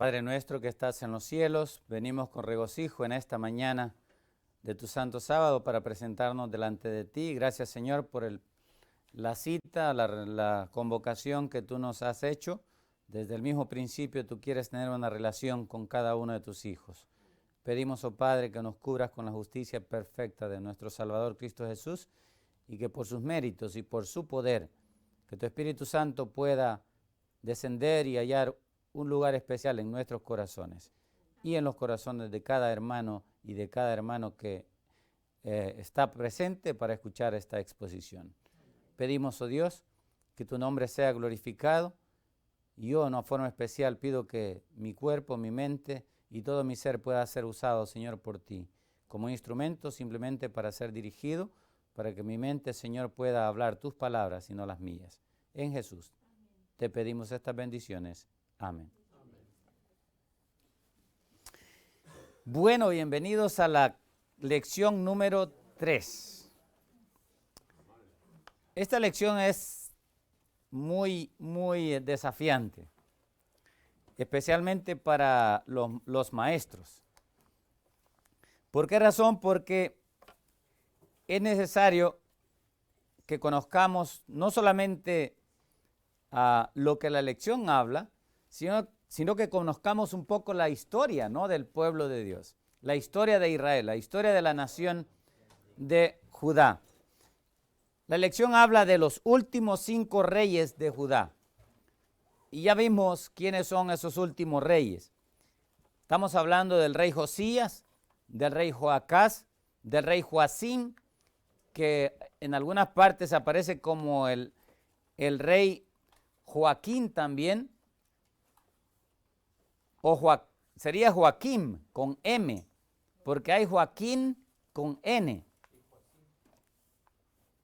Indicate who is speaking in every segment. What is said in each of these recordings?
Speaker 1: Padre nuestro que estás en los cielos, venimos con regocijo en esta mañana de tu santo sábado para presentarnos delante de ti. Gracias, Señor, por la cita, la convocación que tú nos has hecho. Desde el mismo principio tú quieres tener una relación con cada uno de tus hijos. Pedimos, oh Padre, que nos cubras con la justicia perfecta de nuestro Salvador Cristo Jesús y que por sus méritos y por su poder, que tu Espíritu Santo pueda descender y hallar un lugar especial en nuestros corazones y en los corazones de cada hermano y de cada hermano que está presente para escuchar esta exposición. Pedimos, oh Dios, que tu nombre sea glorificado. Y yo, de una forma especial, pido que mi cuerpo, mi mente y todo mi ser pueda ser usado, Señor, por ti, como instrumento simplemente para ser dirigido, para que mi mente, Señor, pueda hablar tus palabras y no las mías. En Jesús te pedimos estas bendiciones. Amén. Bueno, bienvenidos a la lección número 3. Esta lección es muy desafiante, especialmente para los maestros. ¿Por qué razón? Porque es necesario que conozcamos no solamente lo que la lección habla, sino que conozcamos un poco la historia, ¿no?, del pueblo de Dios, la historia de Israel, la historia de la nación de Judá. La lección habla de los últimos 5 reyes de Judá. Y ya vimos quiénes son esos últimos reyes. Estamos hablando del rey Josías, del rey Joacás, del rey Joacim, que en algunas partes aparece como el rey Joaquín también, sería Joaquim con M, porque hay Joaquín con N.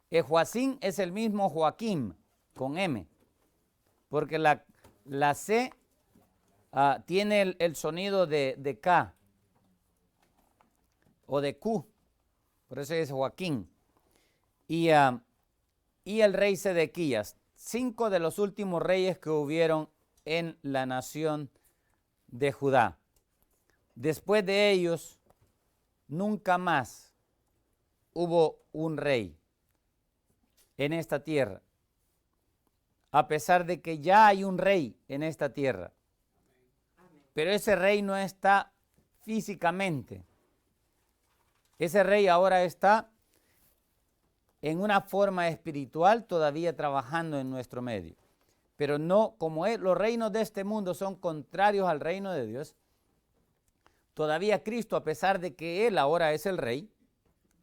Speaker 1: El Joacim es el mismo Joaquim con M, porque la C tiene el sonido de K o de Q, por eso es Joaquín. Y el rey Sedequías, 5 de los últimos reyes que hubieron en la nación de Judá. Después de ellos, nunca más hubo un rey en esta tierra, a pesar de que ya hay un rey en esta tierra. Pero ese rey no está físicamente. Ese rey ahora está en una forma espiritual todavía trabajando en nuestro medio. Pero no, como los reinos de este mundo son contrarios al reino de Dios, todavía Cristo, a pesar de que Él ahora es el rey,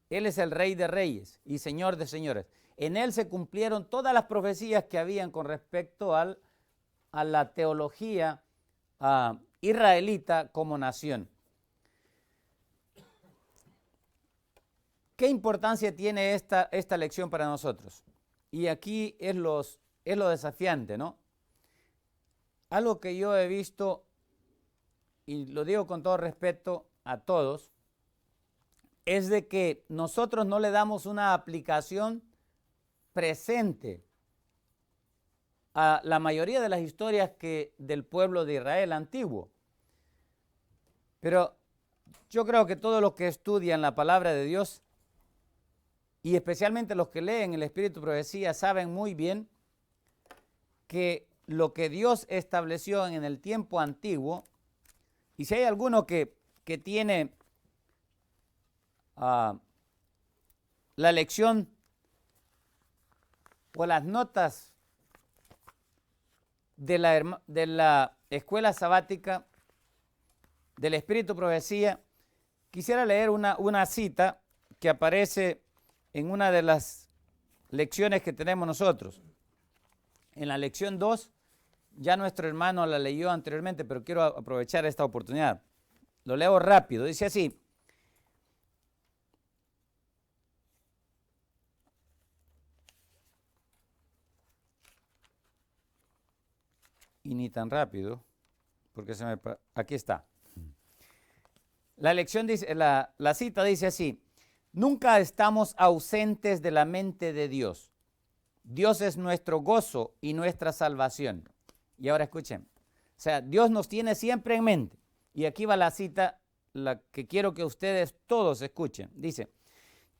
Speaker 1: Él es el rey de reyes y señor de señores. En Él se cumplieron todas las profecías que habían con respecto a la teología israelita como nación. ¿Qué importancia tiene esta lección para nosotros? Y aquí es lo desafiante, ¿no? Algo que yo he visto, y lo digo con todo respeto a todos, es de que nosotros no le damos una aplicación presente a la mayoría de las historias del pueblo de Israel antiguo. Pero yo creo que todos los que estudian la palabra de Dios, y especialmente los que leen el Espíritu de Profecía, saben muy bien que lo que Dios estableció en el tiempo antiguo, y si hay alguno que tiene la lección o las notas de la escuela sabática del Espíritu de Profecía, quisiera leer una cita que aparece en una de las lecciones que tenemos nosotros. En la lección 2, ya nuestro hermano la leyó anteriormente, pero quiero aprovechar esta oportunidad. Lo leo rápido, dice así: y ni tan rápido, porque aquí está. La lección dice, la cita dice así: nunca estamos ausentes de la mente de Dios. Dios es nuestro gozo y nuestra salvación. Y ahora escuchen: O sea, Dios nos tiene siempre en mente. Y aquí va la cita, la que quiero que ustedes todos escuchen. Dice,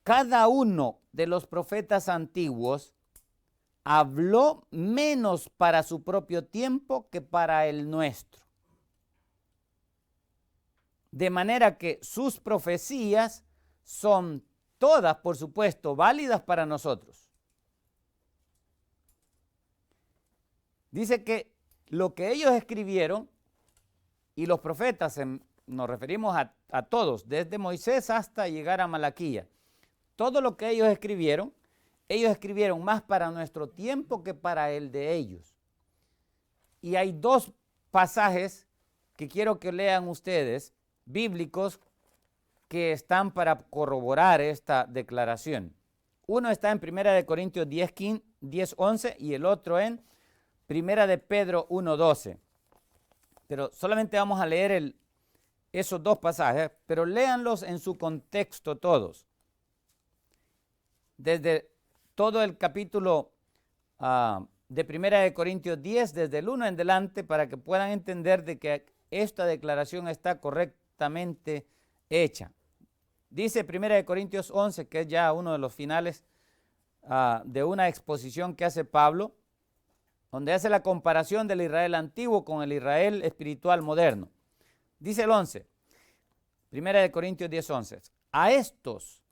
Speaker 1: cada uno de los profetas antiguos habló menos para su propio tiempo que para el nuestro. De manera que sus profecías son todas, por supuesto, válidas para nosotros. Dice que lo que ellos escribieron, y los profetas, nos referimos a todos, desde Moisés hasta llegar a Malaquía, todo lo que ellos escribieron más para nuestro tiempo que para el de ellos. Y hay dos pasajes que quiero que lean ustedes, bíblicos, que están para corroborar esta declaración. Uno está en 1 Corintios 10:11 y el otro en 1 Pedro 1:12. Pero solamente vamos a leer esos dos pasajes, pero léanlos en su contexto todos. Desde todo el capítulo de 1 Corintios 10, desde el 1 en adelante, para que puedan entender de que esta declaración está correctamente hecha. Dice 1 Corintios 11, que es ya uno de los finales de una exposición que hace Pablo, donde hace la comparación del Israel antiguo con el Israel espiritual moderno. Dice el 11, 1 Corintios 10, 11, a estos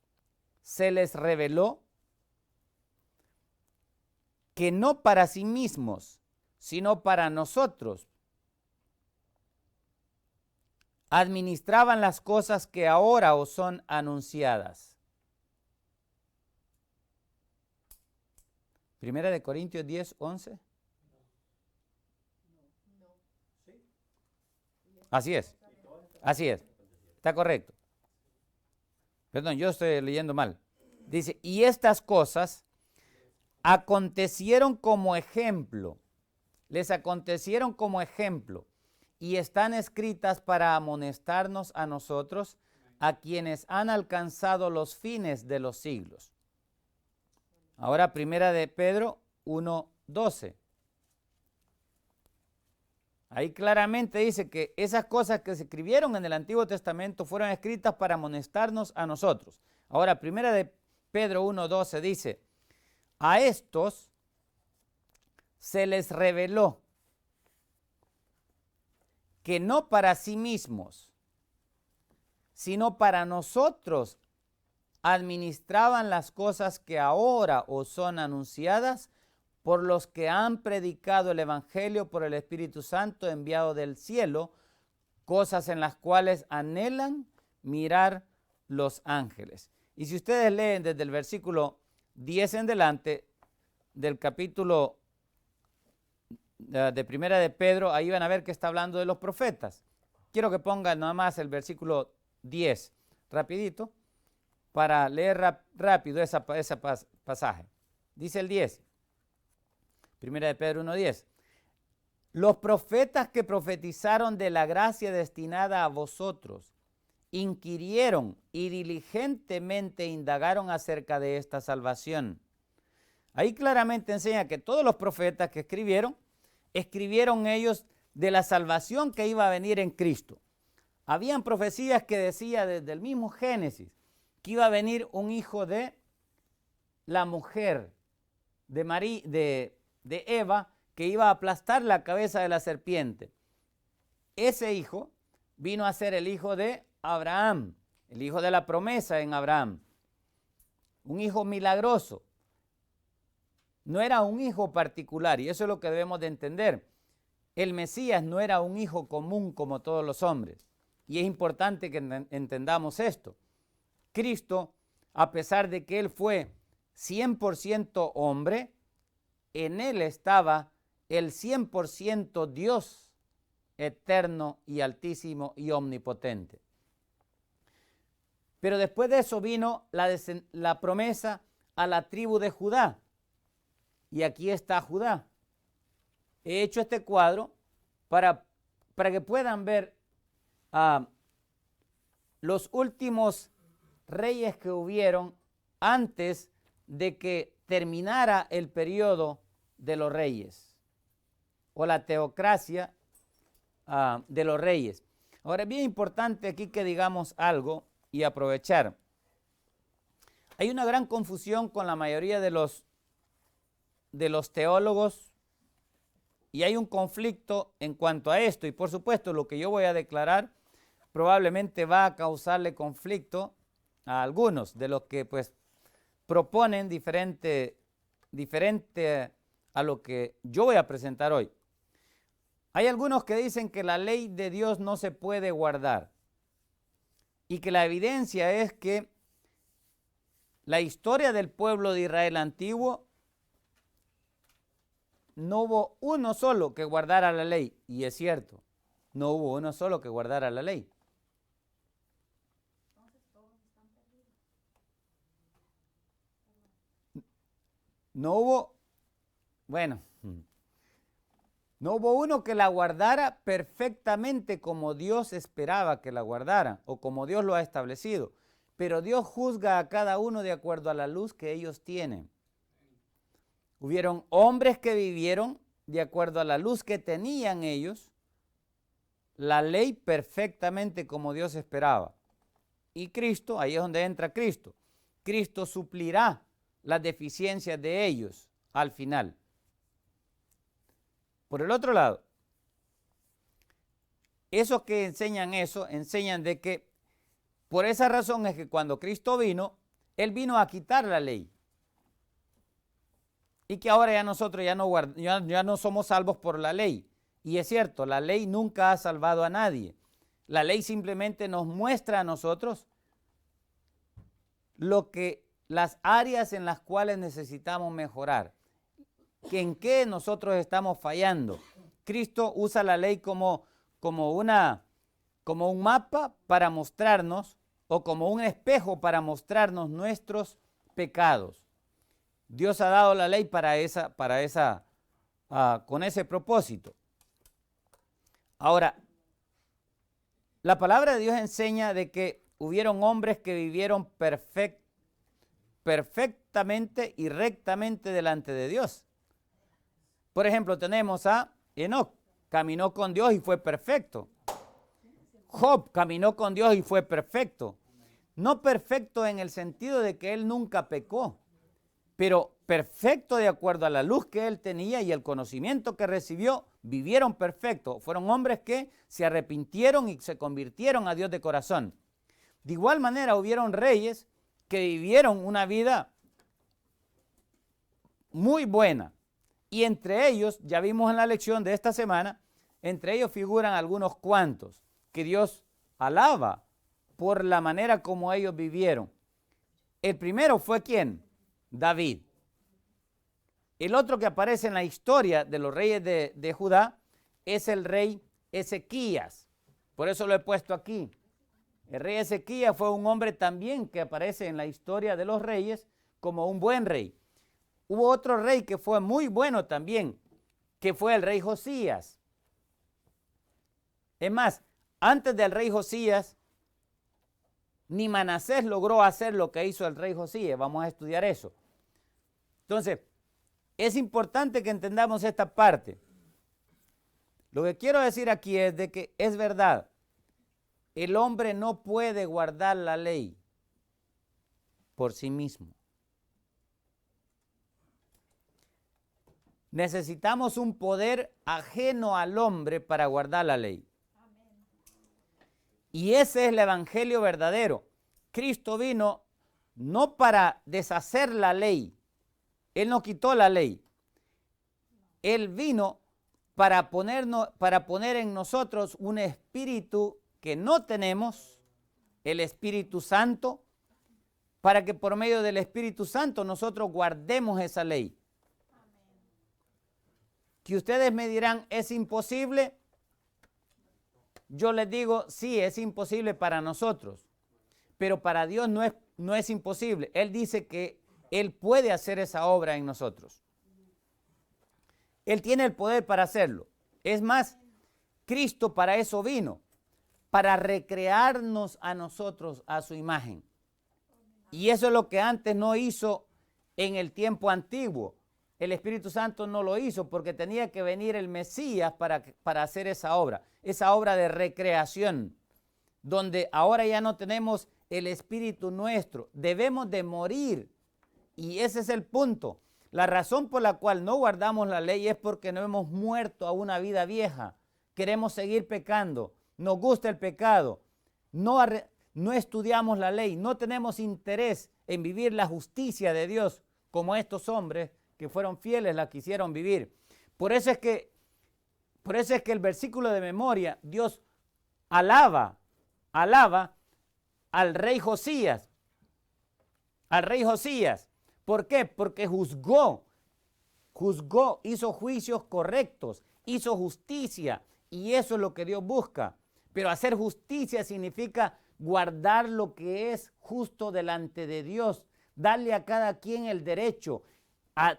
Speaker 1: se les reveló que no para sí mismos, sino para nosotros, administraban las cosas que ahora os son anunciadas. 1 Corintios 10, 11. Así es, está correcto. Perdón, yo estoy leyendo mal. Dice, y estas cosas acontecieron como ejemplo, les acontecieron como ejemplo, y están escritas para amonestarnos a nosotros, a quienes han alcanzado los fines de los siglos. Ahora, 1 Pedro 1:12. Ahí claramente dice que esas cosas que se escribieron en el Antiguo Testamento fueron escritas para amonestarnos a nosotros. Ahora, 1 Pedro 1:12 dice, a estos se les reveló que no para sí mismos, sino para nosotros administraban las cosas que ahora os son anunciadas por los que han predicado el Evangelio por el Espíritu Santo enviado del cielo, cosas en las cuales anhelan mirar los ángeles. Y si ustedes leen desde el versículo 10 en adelante del capítulo de 1 de Pedro, ahí van a ver que está hablando de los profetas. Quiero que pongan nada más el versículo 10, rapidito, para leer rápido ese pasaje. Dice el 10, 1 de Pedro 1:10. Los profetas que profetizaron de la gracia destinada a vosotros, inquirieron y diligentemente indagaron acerca de esta salvación. Ahí claramente enseña que todos los profetas que escribieron ellos de la salvación que iba a venir en Cristo. Habían profecías que decía desde el mismo Génesis que iba a venir un hijo de la mujer de Eva, que iba a aplastar la cabeza de la serpiente. Ese hijo vino a ser el hijo de Abraham, el hijo de la promesa en Abraham. Un hijo milagroso. No era un hijo particular, y eso es lo que debemos de entender. El Mesías no era un hijo común como todos los hombres. Y es importante que entendamos esto. Cristo, a pesar de que él fue 100% hombre, en él estaba el 100% Dios eterno y altísimo y omnipotente. Pero después de eso vino la promesa a la tribu de Judá. Y aquí está Judá. He hecho este cuadro para que puedan ver los últimos reyes que hubieron antes de que terminara el periodo de los reyes, o la teocracia de los reyes. Ahora, es bien importante aquí que digamos algo y aprovechar. Hay una gran confusión con la mayoría de los teólogos y hay un conflicto en cuanto a esto. Y por supuesto, lo que yo voy a declarar probablemente va a causarle conflicto a algunos de los que pues proponen diferente a lo que yo voy a presentar hoy. Hay algunos que dicen que la ley de Dios no se puede guardar y que la evidencia es que la historia del pueblo de Israel antiguo no hubo uno solo que guardara la ley, y es cierto, no hubo uno solo que guardara la ley. No hubo uno que la guardara perfectamente como Dios esperaba que la guardara o como Dios lo ha establecido. Pero Dios juzga a cada uno de acuerdo a la luz que ellos tienen. Hubieron hombres que vivieron de acuerdo a la luz que tenían ellos, la ley perfectamente como Dios esperaba. Y Cristo, ahí es donde entra Cristo. Cristo suplirá las deficiencias de ellos al final. Por el otro lado, esos que enseñan eso, enseñan de que por esa razón es que cuando Cristo vino, Él vino a quitar la ley. Y que ahora ya nosotros ya no somos salvos por la ley. Y es cierto, la ley nunca ha salvado a nadie. La ley simplemente nos muestra a nosotros las áreas en las cuales necesitamos mejorar. Que en qué nosotros estamos fallando. Cristo usa la ley como un mapa para mostrarnos, o como un espejo para mostrarnos nuestros pecados. Dios ha dado la ley con ese propósito. Ahora, la palabra de Dios enseña de que hubieron hombres que vivieron perfectamente y rectamente delante de Dios. Por ejemplo, tenemos a Enoc, caminó con Dios y fue perfecto. Job caminó con Dios y fue perfecto. No perfecto en el sentido de que él nunca pecó, pero perfecto de acuerdo a la luz que él tenía y el conocimiento que recibió, vivieron perfecto. Fueron hombres que se arrepintieron y se convirtieron a Dios de corazón. De igual manera, hubieron reyes que vivieron una vida muy buena. Y entre ellos, ya vimos en la lección de esta semana, entre ellos figuran algunos cuantos que Dios alaba por la manera como ellos vivieron. El primero fue ¿quién? David. El otro que aparece en la historia de los reyes de Judá es el rey Ezequías. Por eso lo he puesto aquí. El rey Ezequías fue un hombre también que aparece en la historia de los reyes como un buen rey. Hubo otro rey que fue muy bueno también, que fue el rey Josías. Es más, antes del rey Josías, ni Manasés logró hacer lo que hizo el rey Josías. Vamos a estudiar eso. Entonces, es importante que entendamos esta parte. Lo que quiero decir aquí es de que es verdad, el hombre no puede guardar la ley por sí mismo. Necesitamos un poder ajeno al hombre para guardar la ley. Y ese es el evangelio verdadero. Cristo vino no para deshacer la ley. Él no quitó la ley. Él vino para poner en nosotros un espíritu que no tenemos, el Espíritu Santo, para que por medio del Espíritu Santo nosotros guardemos esa ley. Que ustedes me dirán, ¿es imposible? Yo les digo, sí, es imposible para nosotros, pero para Dios no es imposible. Él dice que Él puede hacer esa obra en nosotros. Él tiene el poder para hacerlo. Es más, Cristo para eso vino, para recrearnos a nosotros a su imagen. Y eso es lo que antes no hizo en el tiempo antiguo. el Espíritu Santo no lo hizo porque tenía que venir el Mesías para hacer esa obra de recreación, donde ahora ya no tenemos el Espíritu nuestro, debemos de morir. Y ese es el punto. La razón por la cual no guardamos la ley es porque no hemos muerto a una vida vieja. Queremos seguir pecando, nos gusta el pecado, no estudiamos la ley, no tenemos interés en vivir la justicia de Dios como estos hombres que fueron fieles la quisieron vivir. Por eso es que el versículo de memoria, Dios alaba al rey Josías. ¿Por qué? Porque juzgó, hizo juicios correctos, hizo justicia, y eso es lo que Dios busca. Pero hacer justicia significa guardar lo que es justo delante de Dios, darle a cada quien el derecho,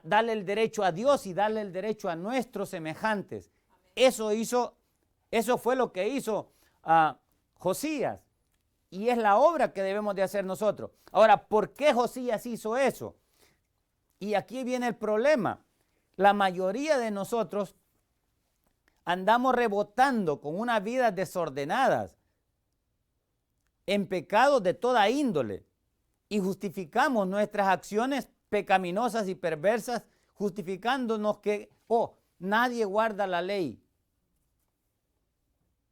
Speaker 1: darle el derecho a Dios y darle el derecho a nuestros semejantes. Eso fue lo que hizo Josías, y es la obra que debemos de hacer nosotros. Ahora, ¿por qué Josías hizo eso? Y aquí viene el problema. La mayoría de nosotros andamos rebotando con unas vidas desordenadas, en pecados de toda índole, y justificamos nuestras acciones pecaminosas y perversas, justificándonos que, nadie guarda la ley.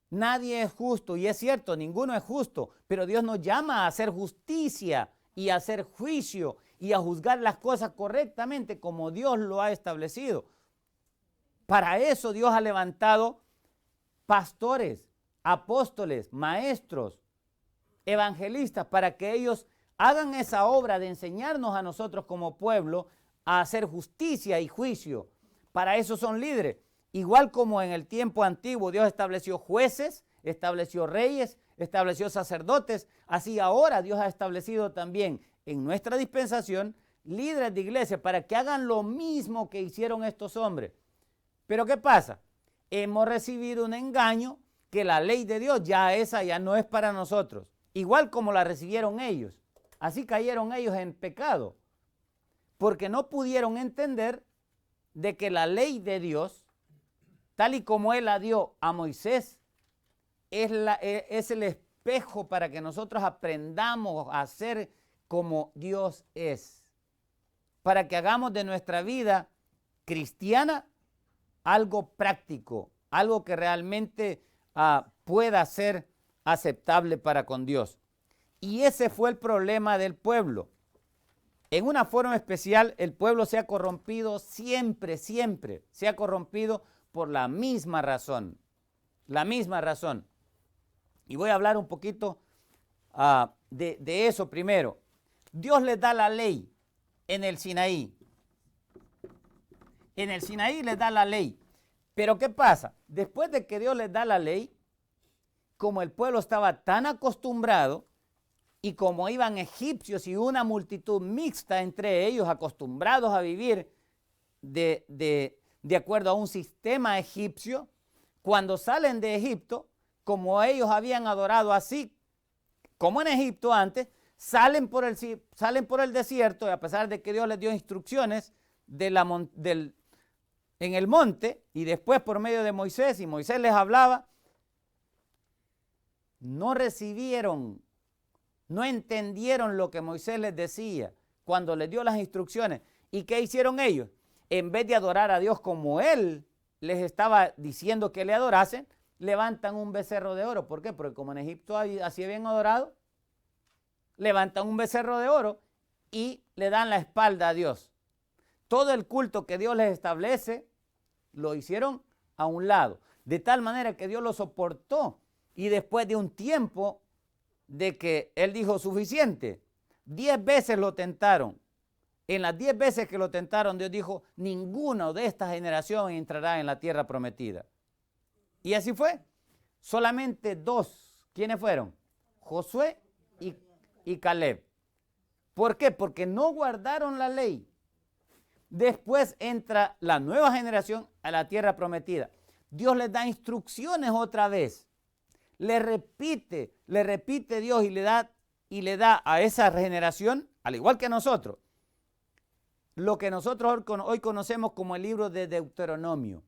Speaker 1: Nadie es justo, y es cierto, ninguno es justo, pero Dios nos llama a hacer justicia y a hacer juicio y a juzgar las cosas correctamente como Dios lo ha establecido. Para eso Dios ha levantado pastores, apóstoles, maestros, evangelistas, para que ellos hagan esa obra de enseñarnos a nosotros como pueblo a hacer justicia y juicio. Para eso son líderes. Igual como en el tiempo antiguo Dios estableció jueces, estableció reyes, estableció sacerdotes, así ahora Dios ha establecido también en nuestra dispensación líderes de iglesia para que hagan lo mismo que hicieron estos hombres. Pero ¿qué pasa? Hemos recibido un engaño que la ley de Dios ya no es para nosotros, igual como la recibieron ellos. Así cayeron ellos en pecado, porque no pudieron entender de que la ley de Dios, tal y como Él la dio a Moisés, es el espejo para que nosotros aprendamos a ser como Dios es, para que hagamos de nuestra vida cristiana algo práctico, algo que realmente pueda ser aceptable para con Dios. Y ese fue el problema del pueblo. En una forma especial, el pueblo se ha corrompido siempre, se ha corrompido por la misma razón. Y voy a hablar un poquito de eso primero. Dios les da la ley en el Sinaí. En el Sinaí les da la ley. Pero ¿qué pasa? Después de que Dios les da la ley, como el pueblo estaba tan acostumbrado, y como iban egipcios y una multitud mixta entre ellos, acostumbrados a vivir de acuerdo a un sistema egipcio, cuando salen de Egipto, como ellos habían adorado así, como en Egipto antes, salen por el desierto, y a pesar de que Dios les dio instrucciones en el monte, y después por medio de Moisés, y Moisés les hablaba, no recibieron, no entendieron lo que Moisés les decía cuando les dio las instrucciones. ¿Y qué hicieron ellos? En vez de adorar a Dios como Él les estaba diciendo que le adorasen, levantan un becerro de oro. ¿Por qué? Porque como en Egipto así habían adorado, levantan un becerro de oro y le dan la espalda a Dios. Todo el culto que Dios les establece lo hicieron a un lado, de tal manera que Dios lo soportó, y después de un tiempo de que Él dijo suficiente, 10 veces lo tentaron. En las 10 veces que lo tentaron, Dios dijo, ninguno de esta generación entrará en la tierra prometida. Y así fue. Solamente 2. ¿Quiénes fueron? Josué y Caleb. ¿Por qué? Porque no guardaron la ley. Después entra la nueva generación a la tierra prometida. Dios les da instrucciones otra vez. Le repite Dios y le da a esa generación, al igual que a nosotros, lo que nosotros hoy conocemos como el libro de Deuteronomio.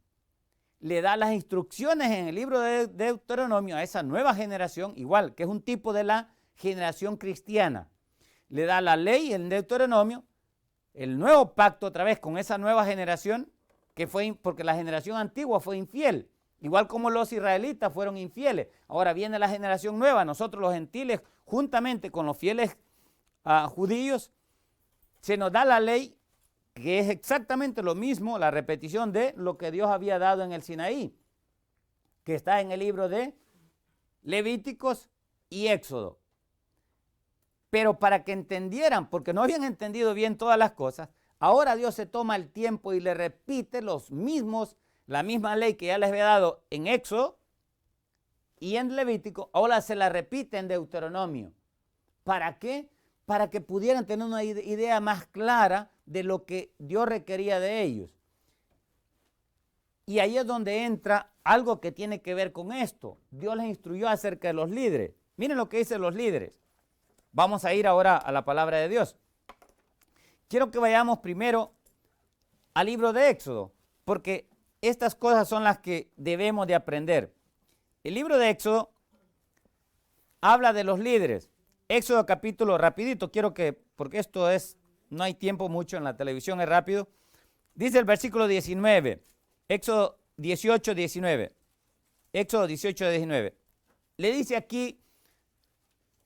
Speaker 1: Le da las instrucciones en el libro de Deuteronomio a esa nueva generación, igual que es un tipo de la generación cristiana. Le da la ley en Deuteronomio, el nuevo pacto otra vez con esa nueva generación, que fue porque la generación antigua fue infiel, igual como los israelitas fueron infieles. Ahora viene la generación nueva, nosotros los gentiles, juntamente con los fieles judíos, se nos da la ley que es exactamente lo mismo, la repetición de lo que Dios había dado en el Sinaí, que está en el libro de Levíticos y Éxodo. Pero para que entendieran, porque no habían entendido bien todas las cosas, ahora Dios se toma el tiempo y le repite la misma ley que ya les había dado en Éxodo y en Levítico, ahora se la repite en Deuteronomio. ¿Para qué? Para que pudieran tener una idea más clara de lo que Dios requería de ellos. Y ahí es donde entra algo que tiene que ver con esto. Dios les instruyó acerca de los líderes. Miren lo que dicen los líderes. Vamos a ir ahora a la palabra de Dios. Quiero que vayamos primero al libro de Éxodo, porque estas cosas son las que debemos de aprender. El libro de Éxodo habla de los líderes. Éxodo capítulo, rapidito, porque no hay tiempo mucho en la televisión, es rápido. Dice el versículo 19, Éxodo 18, 19. Éxodo 18, 19. Le dice aquí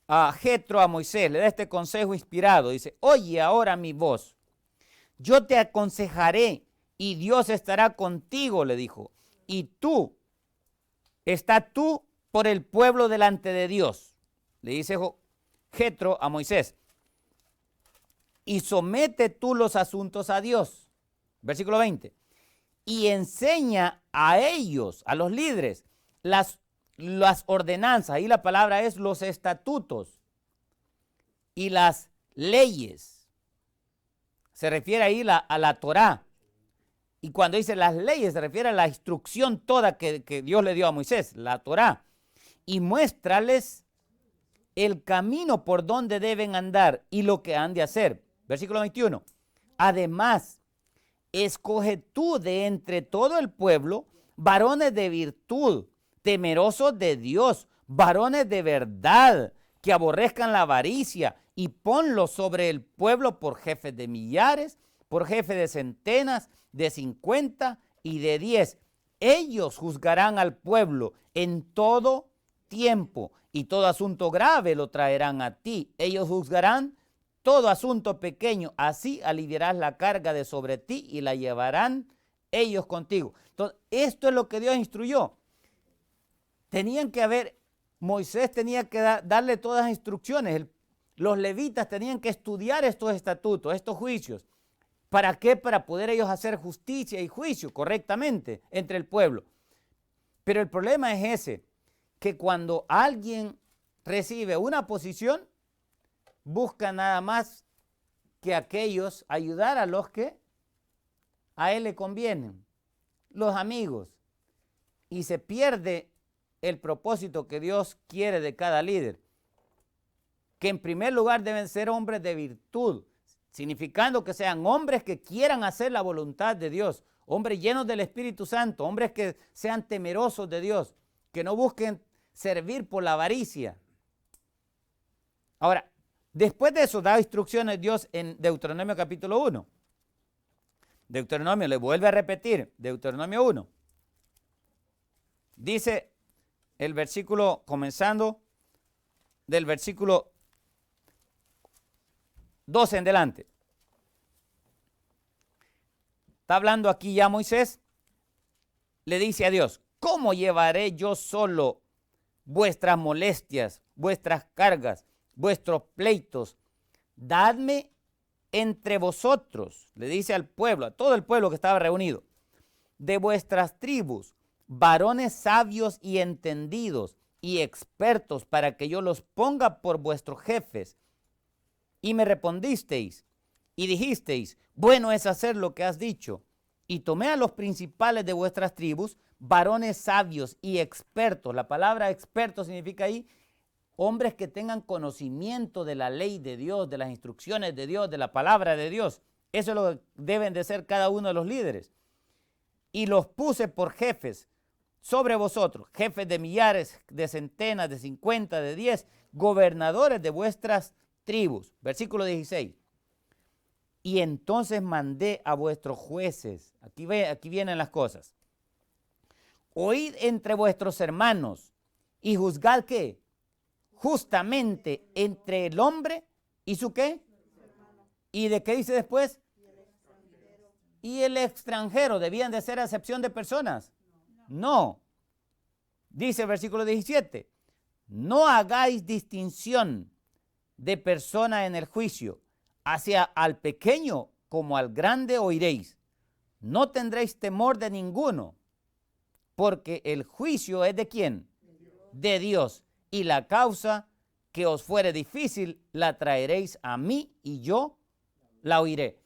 Speaker 1: a Jetro, a Moisés, le da este consejo inspirado. Dice, oye ahora mi voz, yo te aconsejaré y Dios estará contigo, le dijo. Y está tú por el pueblo delante de Dios. Le dice Jetro a Moisés, y somete tú los asuntos a Dios. Versículo 20. Y enseña a ellos, a los líderes, las ordenanzas. Ahí la palabra es los estatutos y las leyes. Se refiere ahí a la Torá. Y cuando dice las leyes, se refiere a la instrucción toda que Dios le dio a Moisés, la Torá. Y muéstrales el camino por donde deben andar y lo que han de hacer. Versículo 21. Además, escoge tú de entre todo el pueblo varones de virtud, temerosos de Dios, varones de verdad, que aborrezcan la avaricia, y ponlos sobre el pueblo por jefes de millares, por jefes de centenas, de 50 y de 10. Ellos juzgarán al pueblo en todo tiempo, y todo asunto grave lo traerán a ti. Ellos juzgarán todo asunto pequeño, así aliviarás la carga de sobre ti y la llevarán ellos contigo. Entonces, esto es lo que Dios instruyó. Moisés tenía que darle todas las instrucciones. Los levitas tenían que estudiar estos estatutos, estos juicios. ¿Para qué? Para poder ellos hacer justicia y juicio correctamente entre el pueblo. Pero el problema es ese, que cuando alguien recibe una posición, busca nada más que aquellos ayudar a los que a él le convienen, los amigos, y se pierde el propósito que Dios quiere de cada líder, que en primer lugar deben ser hombres de virtud, significando que sean hombres que quieran hacer la voluntad de Dios, hombres llenos del Espíritu Santo, hombres que sean temerosos de Dios, que no busquen servir por la avaricia. Ahora, después de eso da instrucciones Dios en Deuteronomio capítulo 1. Deuteronomio, le vuelve a repetir, Deuteronomio 1. Dice el versículo, comenzando del versículo 12 en delante. Está hablando aquí ya Moisés, le dice a Dios, ¿cómo llevaré yo solo vuestras molestias, vuestras cargas, vuestros pleitos? Dadme entre vosotros, le dice al pueblo, a todo el pueblo que estaba reunido, de vuestras tribus, varones sabios y entendidos y expertos, para que yo los ponga por vuestros jefes. Y me respondisteis y dijisteis, bueno es hacer lo que has dicho. Y tomé a los principales de vuestras tribus, varones sabios y expertos. La palabra experto significa ahí hombres que tengan conocimiento de la ley de Dios, de las instrucciones de Dios, de la palabra de Dios. Eso es lo que deben de ser cada uno de los líderes. Y los puse por jefes sobre vosotros, jefes de millares, de centenas, de 50, de 10, gobernadores de vuestras tribus. Versículo 16. Y entonces mandé a vuestros jueces. Aquí vienen las cosas. Oíd entre vuestros hermanos y juzgad ¿qué? Justamente entre el hombre y su ¿qué? ¿Y de qué dice después? Y el extranjero. ¿Debían de ser acepción de personas? No. Dice el versículo 17. No hagáis distinción de persona en el juicio. Hacia al pequeño como al grande oiréis. No tendréis temor de ninguno. Porque el juicio es ¿de quién? De Dios. Y la causa que os fuere difícil la traeréis a mí y yo la oiré.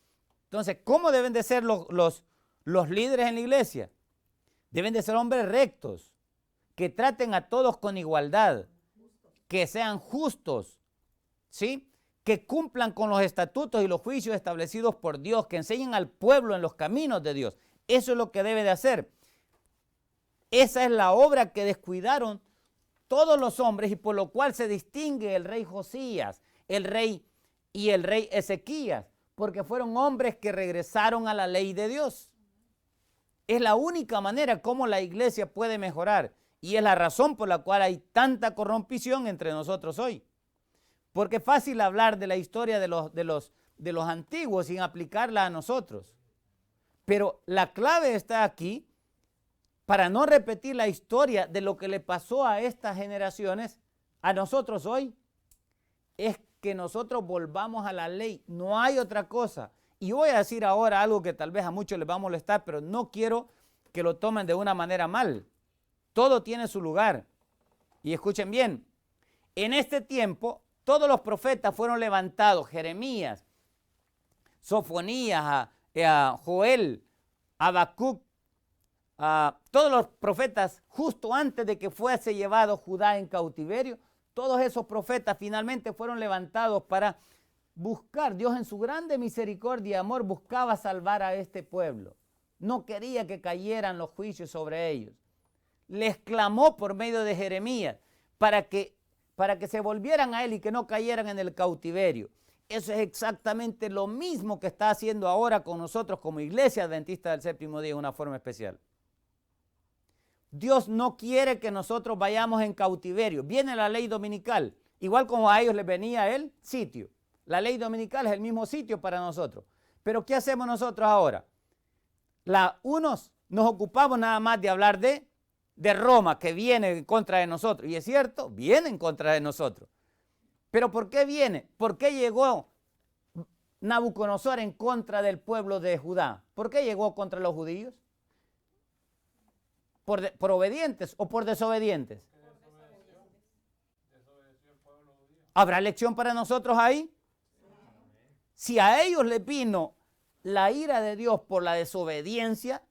Speaker 1: Entonces, ¿cómo deben de ser los líderes en la iglesia? Deben de ser hombres rectos, que traten a todos con igualdad, que sean justos, ¿sí? Que cumplan con los estatutos y los juicios establecidos por Dios, que enseñen al pueblo en los caminos de Dios. Eso es lo que debe de hacer. Esa es la obra que descuidaron todos los hombres y por lo cual se distingue el rey Josías, el rey Ezequías, porque fueron hombres que regresaron a la ley de Dios. Es la única manera como la iglesia puede mejorar y es la razón por la cual hay tanta corrompición entre nosotros hoy. Porque es fácil hablar de la historia de los antiguos sin aplicarla a nosotros. Pero la clave está aquí para no repetir la historia de lo que le pasó a estas generaciones, a nosotros hoy, es que nosotros volvamos a la ley. No hay otra cosa. Y voy a decir ahora algo que tal vez a muchos les va a molestar, pero no quiero que lo tomen de una manera mal. Todo tiene su lugar. Y escuchen bien, en este tiempo todos los profetas fueron levantados, Jeremías, Sofonías, Joel, Habacuc, todos los profetas justo antes de que fuese llevado Judá en cautiverio, todos esos profetas finalmente fueron levantados para buscar. Dios en su grande misericordia y amor buscaba salvar a este pueblo. No quería que cayeran los juicios sobre ellos. Les clamó por medio de Jeremías para que se volvieran a él y que no cayeran en el cautiverio. Eso es exactamente lo mismo que está haciendo ahora con nosotros como iglesia adventista del séptimo día de una forma especial. Dios no quiere que nosotros vayamos en cautiverio. Viene la ley dominical, igual como a ellos les venía el sitio. La ley dominical es el mismo sitio para nosotros. Pero ¿qué hacemos nosotros ahora? Unos nos ocupamos nada más de hablar de Roma, que viene en contra de nosotros. Y es cierto, viene en contra de nosotros. ¿Pero por qué viene? ¿Por qué llegó Nabucodonosor en contra del pueblo de Judá? ¿Por qué llegó contra los judíos? ¿Por obedientes o por desobedientes? ¿Habrá lección para nosotros ahí? Si a ellos les vino la ira de Dios por la desobediencia,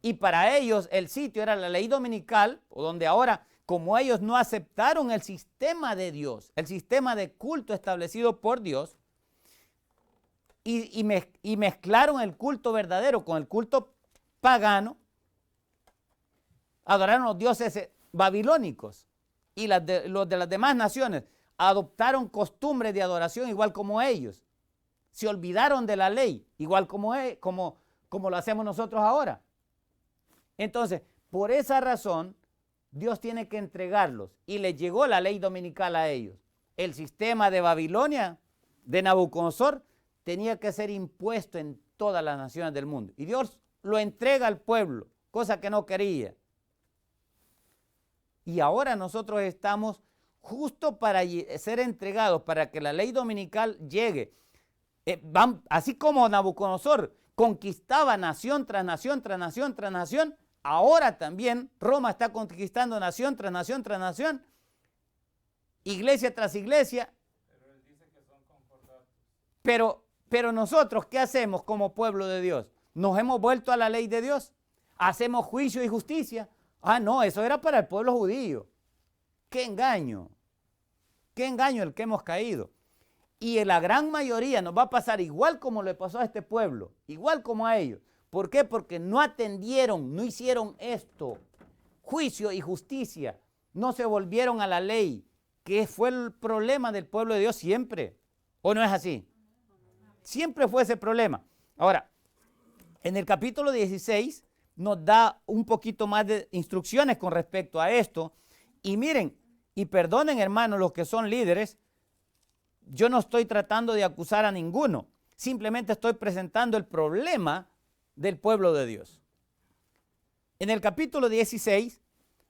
Speaker 1: y para ellos el sitio era la ley dominical, o donde ahora, como ellos no aceptaron el sistema de Dios, el sistema de culto establecido por Dios, y mezclaron el culto verdadero con el culto pagano, adoraron a los dioses babilónicos y los de las demás naciones adoptaron costumbres de adoración igual como ellos. Se olvidaron de la ley igual como lo hacemos nosotros ahora. Entonces, por esa razón, Dios tiene que entregarlos y les llegó la ley dominical a ellos. El sistema de Babilonia, de Nabucodonosor, tenía que ser impuesto en todas las naciones del mundo. Y Dios lo entrega al pueblo, cosa que no quería. Y ahora nosotros estamos justo para ser entregados, para que la ley dominical llegue. Así como Nabucodonosor conquistaba nación tras nación, tras nación, tras nación, ahora también Roma está conquistando nación tras nación, tras nación, iglesia tras iglesia.
Speaker 2: Pero él dice que son concordatos.
Speaker 1: Pero nosotros, ¿qué hacemos como pueblo de Dios? ¿Nos hemos vuelto a la ley de Dios? ¿Hacemos juicio y justicia? Ah, no, eso era para el pueblo judío. ¡Qué engaño! ¡Qué engaño el que hemos caído! Y la gran mayoría nos va a pasar igual como le pasó a este pueblo, igual como a ellos. ¿Por qué? Porque no atendieron, no hicieron esto, juicio y justicia, no se volvieron a la ley, que fue el problema del pueblo de Dios siempre. ¿O no es así? Siempre fue ese problema. Ahora, en el capítulo 16 nos da un poquito más de instrucciones con respecto a esto. Y miren, y perdonen hermanos los que son líderes, yo no estoy tratando de acusar a ninguno, simplemente estoy presentando el problema del pueblo de Dios. En el capítulo 16,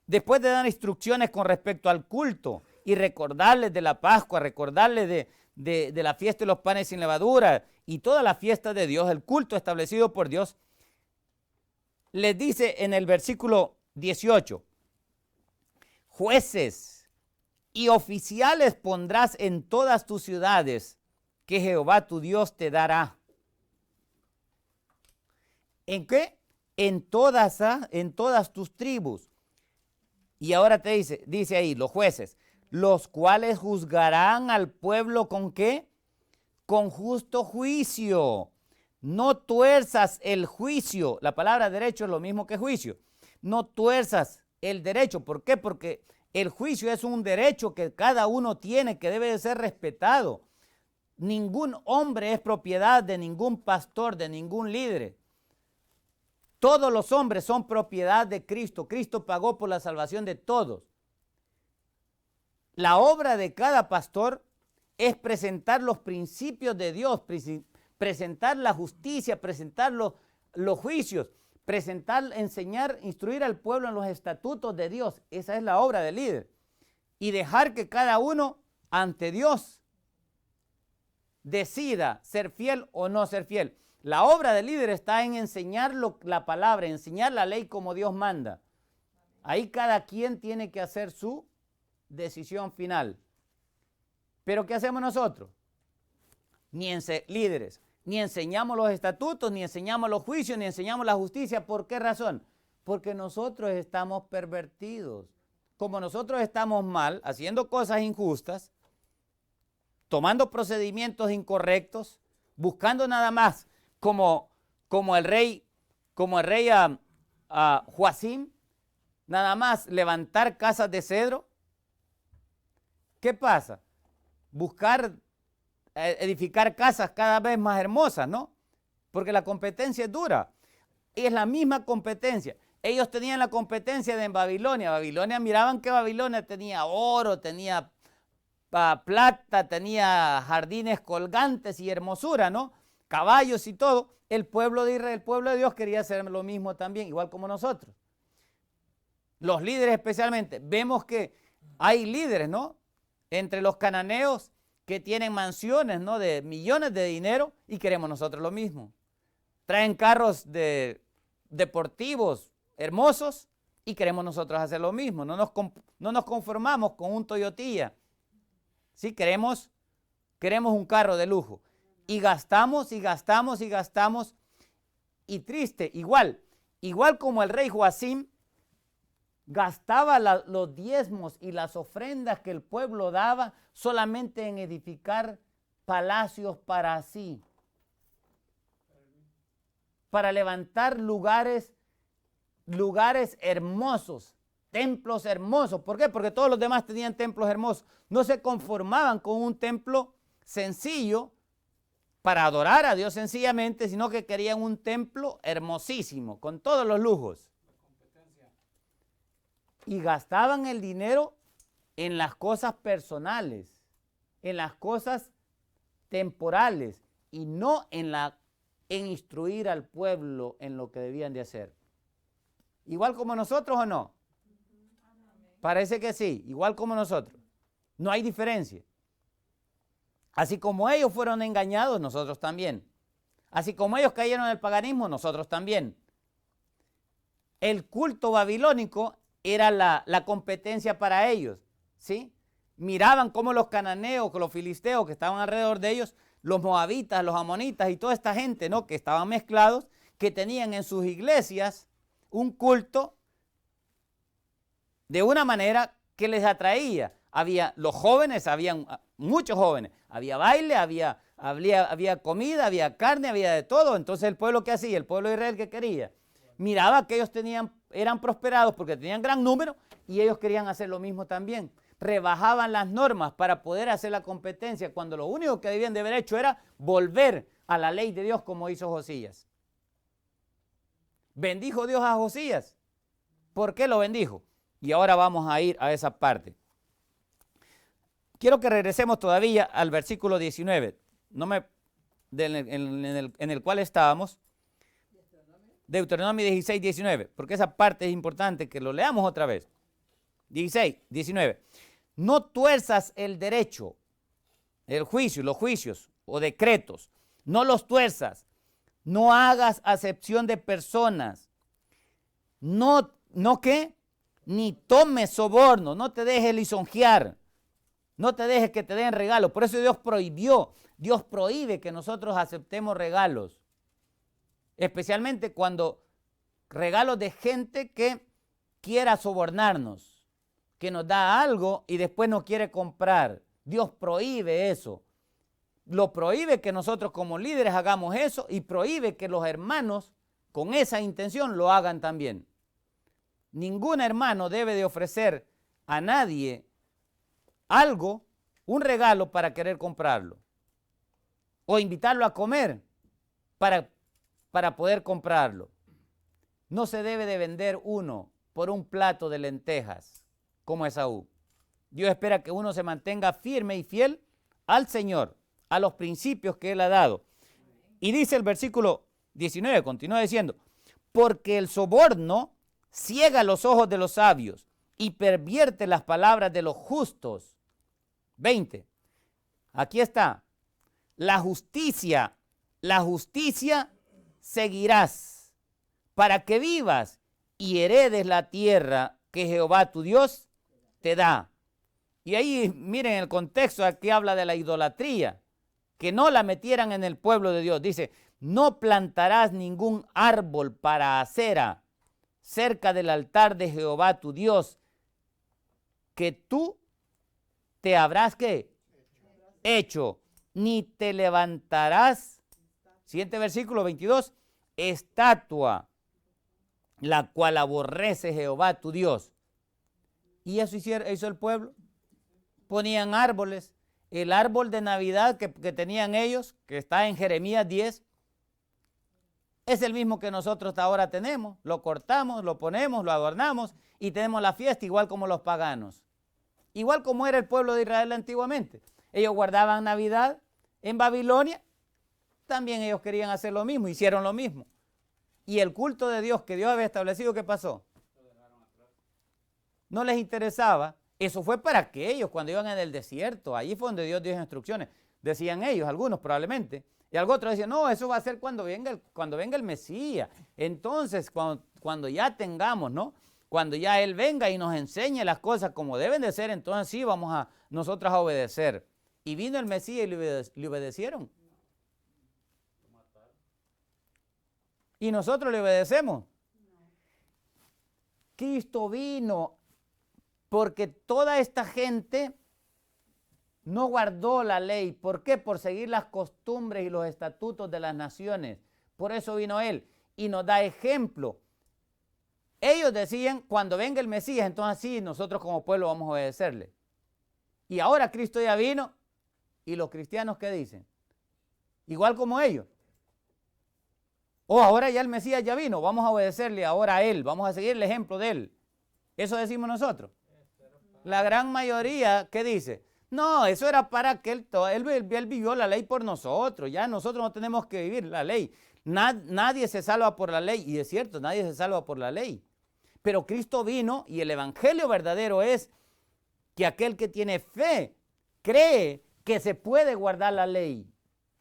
Speaker 1: después de dar instrucciones con respecto al culto y recordarles de la Pascua, recordarles de la fiesta de los panes sin levadura y toda la fiesta de Dios, el culto establecido por Dios, les dice en el versículo 18, jueces y oficiales pondrás en todas tus ciudades que Jehová tu Dios te dará. ¿En qué? En todas tus tribus. Y ahora te dice ahí, los jueces, los cuales juzgarán al pueblo ¿con qué? Con justo juicio. No tuerzas el juicio. La palabra derecho es lo mismo que juicio. No tuerzas el derecho. ¿Por qué? Porque el juicio es un derecho que cada uno tiene, que debe de ser respetado. Ningún hombre es propiedad de ningún pastor, de ningún líder. Todos los hombres son propiedad de Cristo. Cristo pagó por la salvación de todos. La obra de cada pastor es presentar los principios de Dios, presentar la justicia, presentar los juicios, enseñar, instruir al pueblo en los estatutos de Dios. Esa es la obra del líder. Y dejar que cada uno ante Dios decida ser fiel o no ser fiel. La obra del líder está en enseñar la palabra, enseñar la ley como Dios manda. Ahí cada quien tiene que hacer su decisión final. Pero ¿qué hacemos nosotros? Líderes, ni enseñamos los estatutos, ni enseñamos los juicios, ni enseñamos la justicia. ¿Por qué razón? Porque nosotros estamos pervertidos. Como nosotros estamos mal, haciendo cosas injustas, tomando procedimientos incorrectos, buscando nada más como el rey Joacim, nada más levantar casas de cedro. ¿Qué pasa? Buscar edificar casas cada vez más hermosas, ¿no? Porque la competencia es dura. Es la misma competencia. Ellos tenían la competencia de en Babilonia. Babilonia, miraban que Babilonia tenía oro, tenía plata, tenía jardines colgantes y hermosura, ¿no? Caballos y todo. El pueblo de Israel, el pueblo de Dios quería hacer lo mismo también, igual como nosotros. Los líderes especialmente. Vemos que hay líderes, ¿no? Entre los cananeos que tienen mansiones, ¿no? De millones de dinero y queremos nosotros lo mismo. Traen carros deportivos hermosos y queremos nosotros hacer lo mismo. No nos conformamos con un Toyotilla. Sí, queremos un carro de lujo. Y gastamos y gastamos y gastamos. Y triste, igual como el rey Joacim gastaba los diezmos y las ofrendas que el pueblo daba solamente en edificar palacios para sí, para levantar lugares hermosos, templos hermosos. ¿Por qué? Porque todos los demás tenían templos hermosos. No se conformaban con un templo sencillo para adorar a Dios sencillamente, sino que querían un templo hermosísimo, con todos los lujos. Y gastaban el dinero en las cosas personales, en las cosas temporales y no en instruir al pueblo en lo que debían de hacer. ¿Igual como nosotros o no? Parece que sí, igual como nosotros. No hay diferencia. Así como ellos fueron engañados, nosotros también. Así como ellos cayeron en el paganismo, nosotros también. El culto babilónico era la competencia para ellos, ¿sí? Miraban cómo los cananeos, los filisteos que estaban alrededor de ellos, los moabitas, los amonitas y toda esta gente, ¿no? Que estaban mezclados, que tenían en sus iglesias un culto de una manera que les atraía. Los jóvenes, habían muchos jóvenes. Había baile, había comida, había carne, había de todo. Entonces el pueblo, ¿qué hacía? El pueblo de Israel, ¿qué quería? Miraba que ellos eran prosperados porque tenían gran número y ellos querían hacer lo mismo también. Rebajaban las normas para poder hacer la competencia cuando lo único que debían de haber hecho era volver a la ley de Dios como hizo Josías. Bendijo Dios a Josías. ¿Por qué lo bendijo? Y ahora vamos a ir a esa parte. Quiero que regresemos todavía al versículo 19, en el cual estábamos. Deuteronomio 16, 19, porque esa parte es importante que lo leamos otra vez. 16, 19. No tuerzas el derecho, el juicio, los juicios o decretos. No los tuerzas. No hagas acepción de personas. ¿No qué? Ni tomes soborno. No te dejes lisonjear. No te dejes que te den regalos. Por eso Dios prohíbe que nosotros aceptemos regalos. Especialmente cuando regalos de gente que quiera sobornarnos, que nos da algo y después no quiere comprar. Dios prohíbe eso. Lo prohíbe que nosotros como líderes hagamos eso y prohíbe que los hermanos con esa intención lo hagan también. Ningún hermano debe de ofrecer a nadie algo, un regalo para querer comprarlo o invitarlo a comer para poder comprarlo. No se debe de vender uno por un plato de lentejas como Esaú. Dios espera que uno se mantenga firme y fiel al Señor, a los principios que Él ha dado. Y dice el versículo 19, continúa diciendo, porque el soborno ciega los ojos de los sabios y pervierte las palabras de los justos. 20. Aquí está. La justicia seguirás para que vivas y heredes la tierra que Jehová tu Dios te da. Y ahí miren el contexto, aquí habla de la idolatría, que no la metieran en el pueblo de Dios. Dice, no plantarás ningún árbol para acera cerca del altar de Jehová tu Dios, que tú te habrás ¿qué? Hecho, ni te levantarás, siguiente versículo 22, estatua, la cual aborrece Jehová tu Dios. Y eso hizo el pueblo. Ponían árboles. El árbol de Navidad que tenían ellos, que está en Jeremías 10, es el mismo que nosotros ahora tenemos. Lo cortamos, lo ponemos, lo adornamos y tenemos la fiesta igual como los paganos. Igual como era el pueblo de Israel antiguamente. Ellos guardaban Navidad en Babilonia. También ellos querían hacer lo mismo, hicieron lo mismo. Y el culto de Dios que Dios había establecido, ¿qué pasó? No les interesaba. Eso fue para que ellos, cuando iban en el desierto, ahí fue donde Dios dio instrucciones. Decían ellos, algunos probablemente. Y algunos otros decían, no, eso va a ser cuando venga el Mesías. Entonces, cuando ya tengamos, ¿no? Cuando ya Él venga y nos enseñe las cosas como deben de ser, entonces sí vamos nosotros a obedecer. Y vino el Mesías y le obedecieron. Y nosotros le obedecemos. Cristo vino porque toda esta gente no guardó la ley. ¿Por qué? Por seguir las costumbres y los estatutos de las naciones. Por eso vino Él y nos da ejemplo. Ellos decían, cuando venga el Mesías, entonces sí, nosotros como pueblo vamos a obedecerle. Y ahora Cristo ya vino, y los cristianos, ¿qué dicen? Igual como ellos. Ahora ya el Mesías ya vino, vamos a obedecerle ahora a Él, vamos a seguir el ejemplo de Él. Eso decimos nosotros. La gran mayoría, ¿qué dice? No, eso era para que él vivió la ley por nosotros, ya nosotros no tenemos que vivir la ley. Nadie se salva por la ley, y es cierto, nadie se salva por la ley. Pero Cristo vino y el evangelio verdadero es que aquel que tiene fe cree que se puede guardar la ley,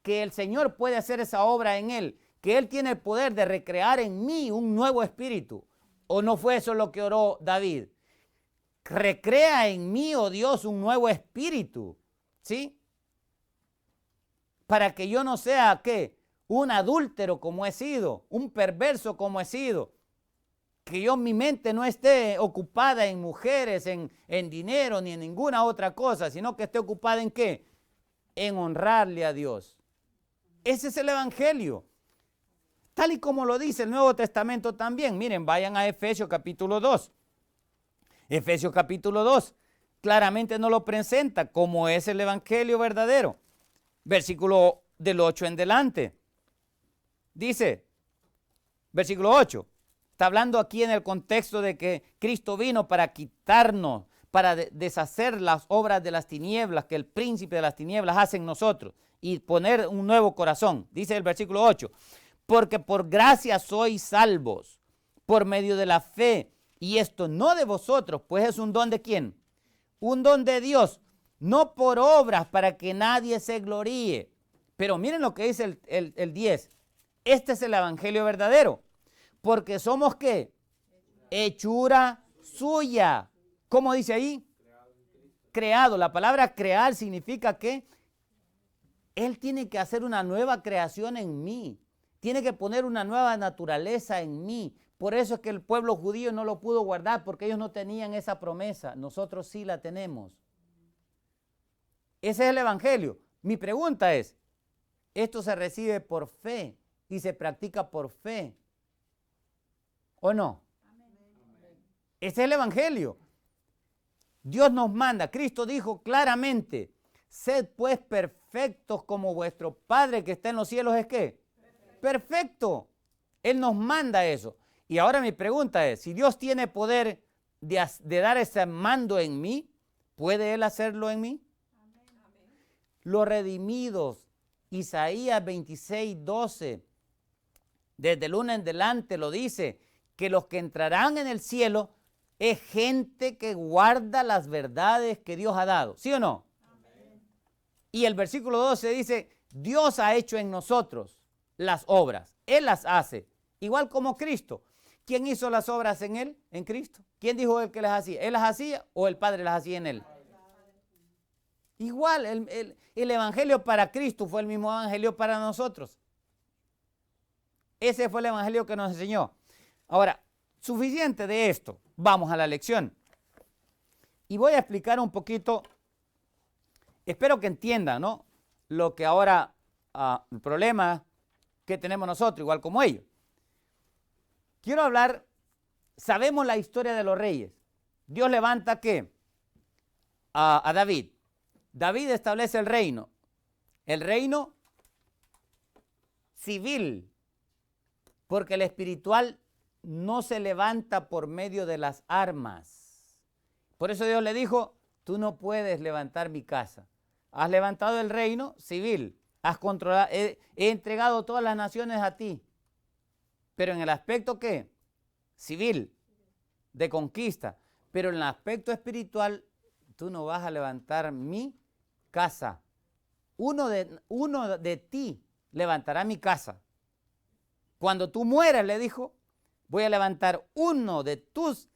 Speaker 1: que el Señor puede hacer esa obra en él, que Él tiene el poder de recrear en mí un nuevo espíritu. ¿O no fue eso lo que oró David? Recrea en mí, oh Dios, un nuevo espíritu, ¿sí? Para que yo no sea, ¿qué? Un adúltero como he sido, un perverso como he sido. Que mi mente no esté ocupada en mujeres, en dinero, ni en ninguna otra cosa, sino que esté ocupada en ¿qué? en honrarle a Dios. Ese es el evangelio. Tal y como lo dice el Nuevo Testamento también. Miren, vayan a Efesios capítulo 2. Efesios capítulo 2 claramente nos lo presenta como es el evangelio verdadero. Versículo del 8 en delante. Dice, versículo 8. Está hablando aquí en el contexto de que Cristo vino para quitarnos, para deshacer las obras de las tinieblas que el príncipe de las tinieblas hace en nosotros y poner un nuevo corazón. Dice el versículo 8. Porque por gracia sois salvos, por medio de la fe, y esto no de vosotros, pues es un don de ¿quién? Un don de Dios, no por obras para que nadie se gloríe. Pero miren lo que dice el 10. Este es el evangelio verdadero, porque somos ¿qué? Hechura suya. ¿Cómo dice ahí? Creado. La palabra crear significa que Él tiene que hacer una nueva creación en mí. Tiene que poner una nueva naturaleza en mí. Por eso es que el pueblo judío no lo pudo guardar, porque ellos no tenían esa promesa. Nosotros sí la tenemos. Ese es el evangelio. Mi pregunta es, ¿esto se recibe por fe y se practica por fe o no? Ese es el evangelio. Dios nos manda. Cristo dijo claramente, sed pues perfectos como vuestro Padre que está en los cielos es ¿qué? Perfecto. Él nos manda eso. Y ahora mi pregunta es, si Dios tiene poder de dar ese mando en mí, ¿puede Él hacerlo en mí? Amén. Los redimidos, Isaías 26:12, desde el 1 en delante lo dice, que los que entrarán en el cielo es gente que guarda las verdades que Dios ha dado. ¿Sí o no? Amén. Y el versículo 12 dice, Dios ha hecho en nosotros las obras. Él las hace, igual como Cristo. ¿Quién hizo las obras en Él? En Cristo. ¿Quién dijo Él que las hacía? ¿Él las hacía o el Padre las hacía en Él? Igual, el evangelio para Cristo fue el mismo evangelio para nosotros. Ese fue el evangelio que nos enseñó. Ahora, suficiente de esto. Vamos a la lección. Y voy a explicar un poquito, espero que entiendan, ¿no? Lo que ahora, el problema que tenemos nosotros, igual como ellos. Quiero hablar, sabemos la historia de los reyes. Dios levanta ¿qué? A David. David establece el reino civil, porque el espiritual no se levanta por medio de las armas. Por eso Dios le dijo, tú no puedes levantar mi casa. Has levantado el reino civil, has controlado, he entregado todas las naciones a ti. Pero en el aspecto ¿qué? Civil, de conquista. Pero en el aspecto espiritual, tú no vas a levantar mi casa. Uno de ti levantará mi casa. Cuando tú mueras, le dijo, voy a levantar uno de tus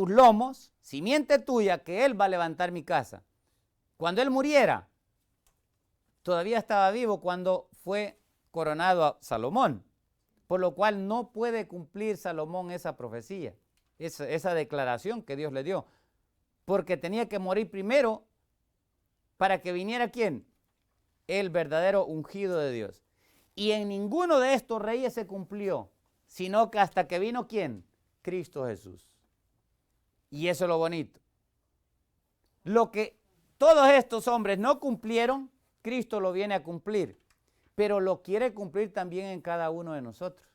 Speaker 1: lomos, simiente tuya, que él va a levantar mi casa. Cuando él muriera, todavía estaba vivo cuando fue coronado a Salomón. Por lo cual no puede cumplir Salomón esa profecía, esa declaración que Dios le dio. Porque tenía que morir primero para que viniera ¿quién? El verdadero ungido de Dios. Y en ninguno de estos reyes se cumplió, sino que hasta que vino ¿quién? Cristo Jesús. Y eso es lo bonito. Lo que todos estos hombres no cumplieron, Cristo lo viene a cumplir. Pero lo quiere cumplir también en cada uno de nosotros.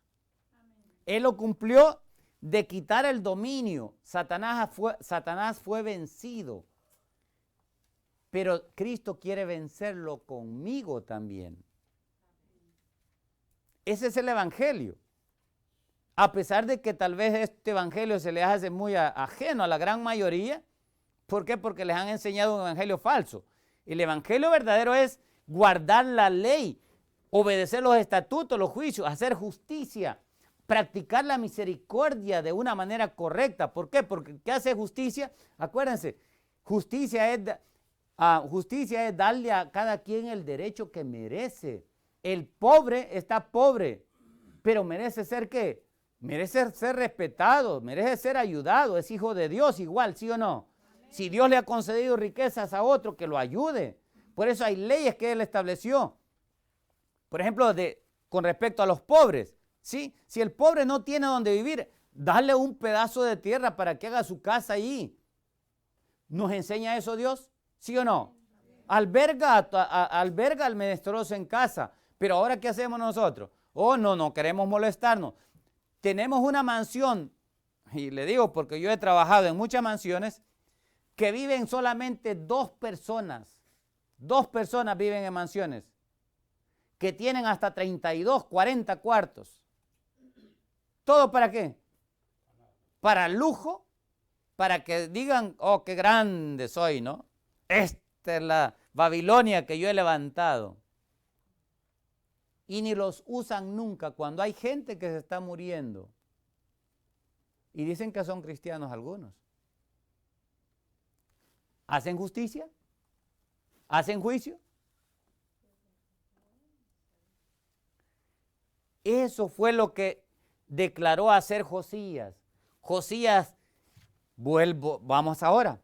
Speaker 1: Amén. Él lo cumplió de quitar el dominio. Satanás fue vencido. Pero Cristo quiere vencerlo conmigo también. Ese es el evangelio. A pesar de que tal vez este evangelio se les hace muy ajeno a la gran mayoría. ¿Por qué? Porque les han enseñado un evangelio falso. El evangelio verdadero es guardar la ley, obedecer los estatutos, los juicios, hacer justicia, practicar la misericordia de una manera correcta. ¿Por qué? Porque ¿qué hace justicia? Acuérdense, justicia es darle a cada quien el derecho que merece. El pobre está pobre, pero merece ser ¿qué? Merece ser respetado, merece ser ayudado, es hijo de Dios igual, ¿sí o no? Amén. Si Dios le ha concedido riquezas a otro, que lo ayude. Por eso hay leyes que Él estableció. Por ejemplo, con respecto a los pobres, ¿sí? Si el pobre no tiene donde vivir, dale un pedazo de tierra para que haga su casa allí. ¿Nos enseña eso Dios? ¿Sí o no? Alberga al menesteroso en casa. Pero ahora, ¿qué hacemos nosotros? Oh, no queremos molestarnos. Tenemos una mansión, y le digo porque yo he trabajado en muchas mansiones, que viven solamente 2 personas. 2 personas viven en mansiones que tienen hasta 32, 40 cuartos. ¿Todo para qué? Para lujo, para que digan, oh, qué grande soy, ¿no? Esta es la Babilonia que yo he levantado. Y ni los usan nunca cuando hay gente que se está muriendo. Y dicen que son cristianos algunos. ¿Hacen justicia? ¿Hacen juicio? Eso fue lo que declaró hacer Josías. Josías, vamos ahora.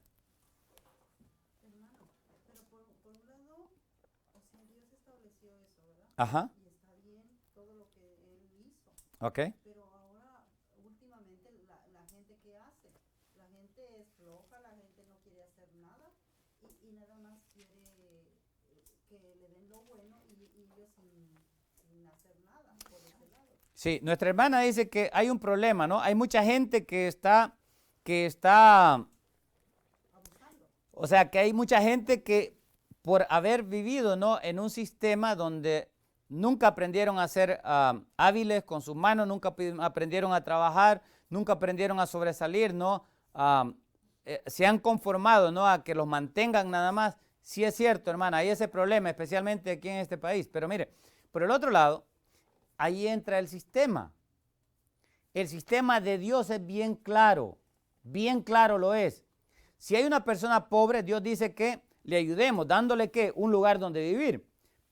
Speaker 3: Hermano, pero por un lado, o sea, Dios estableció eso, ¿verdad?
Speaker 1: Ajá.
Speaker 3: Y está bien todo lo que Él hizo.
Speaker 1: Ok.
Speaker 3: Pero ahora, últimamente, la gente, ¿qué hace? La gente es floja, la gente no quiere hacer nada y nada más quiere que le den lo bueno y ellos sin hacer nada por ese lado.
Speaker 1: Sí, nuestra hermana dice que hay un problema, ¿no? Hay mucha gente que está,
Speaker 3: Abusando.
Speaker 1: o sea, que hay mucha gente que por haber vivido, ¿no?, en un sistema donde nunca aprendieron a ser hábiles con sus manos, nunca aprendieron a trabajar, nunca aprendieron a sobresalir, ¿no? Se han conformado, ¿no?, a que los mantengan nada más. Sí es cierto, hermana, hay ese problema, especialmente aquí en este país. Pero mire, por el otro lado, ahí entra el sistema. El sistema de Dios es bien claro lo es. Si hay una persona pobre, Dios dice que le ayudemos, dándole ¿qué? Un lugar donde vivir.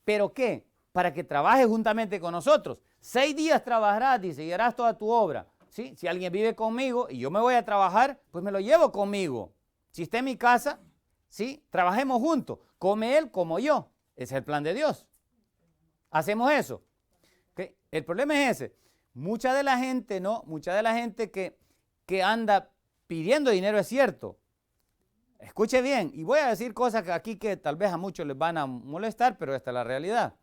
Speaker 1: ¿Pero qué? Para que trabaje juntamente con nosotros. 6 días trabajarás, dice, y harás toda tu obra. ¿Sí? Si alguien vive conmigo y yo me voy a trabajar, pues me lo llevo conmigo. Si está en mi casa, ¿sí? Trabajemos juntos. Come él como yo. Ese es el plan de Dios. Hacemos eso. ¿Okay? El problema es ese. Mucha de la gente, ¿no? Mucha de la gente que anda pidiendo dinero es cierto. Escuche bien, y voy a decir cosas aquí que tal vez a muchos les van a molestar, pero esta es la realidad.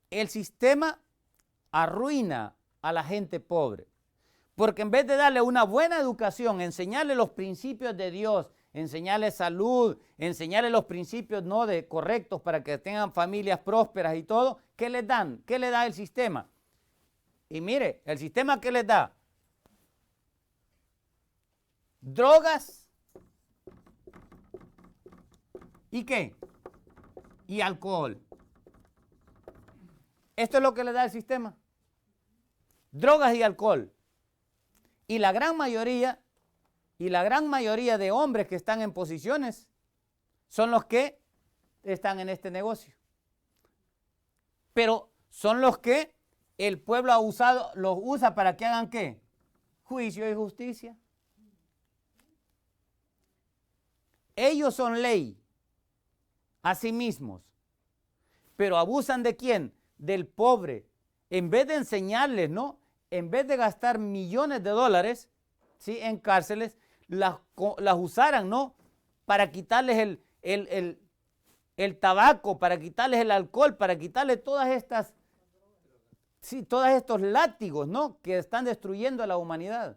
Speaker 1: El sistema arruina a la gente pobre, porque en vez de darle una buena educación, enseñarle los principios de Dios, enseñarle salud, enseñarle los principios no correctos para que tengan familias prósperas y todo, ¿qué les dan? ¿Qué le da el sistema? Y mire, el sistema que les da drogas. ¿Y qué? Y alcohol. Esto es lo que le da el sistema. Drogas y alcohol. Y la gran mayoría de hombres que están en posiciones son los que están en este negocio. Pero son los que el pueblo ha usado, los usa para que hagan ¿qué? Juicio y justicia. Ellos son ley a sí mismos, pero abusan ¿de quién? Del pobre. En vez de enseñarles, ¿no? En vez de gastar millones de dólares, ¿sí?, en cárceles, las usaran, ¿no?, para quitarles el tabaco, para quitarles el alcohol, para quitarles todas estas, sí, todos estos látigos, ¿no?, que están destruyendo a la humanidad.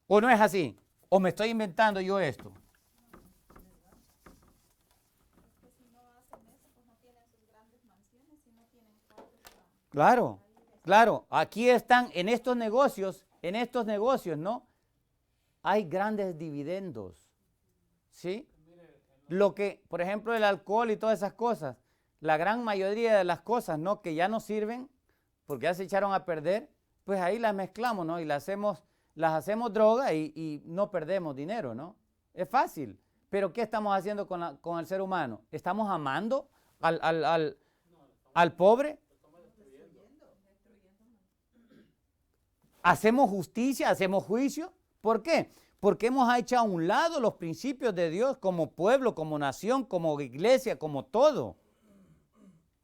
Speaker 1: ¿O no es así? ¿O me estoy inventando yo esto? Claro, claro. Aquí están en estos negocios, ¿no? Hay grandes dividendos, ¿sí? Lo que, por ejemplo, el alcohol y todas esas cosas, la gran mayoría de las cosas, ¿no?, que ya no sirven porque ya se echaron a perder, pues ahí las mezclamos, ¿no? Y las hacemos droga y no perdemos dinero, ¿no? Es fácil. Pero ¿qué estamos haciendo con el ser humano? ¿Estamos amando al pobre? ¿Hacemos justicia? ¿Hacemos juicio? ¿Por qué? Porque hemos echado a un lado los principios de Dios como pueblo, como nación, como iglesia, como todo.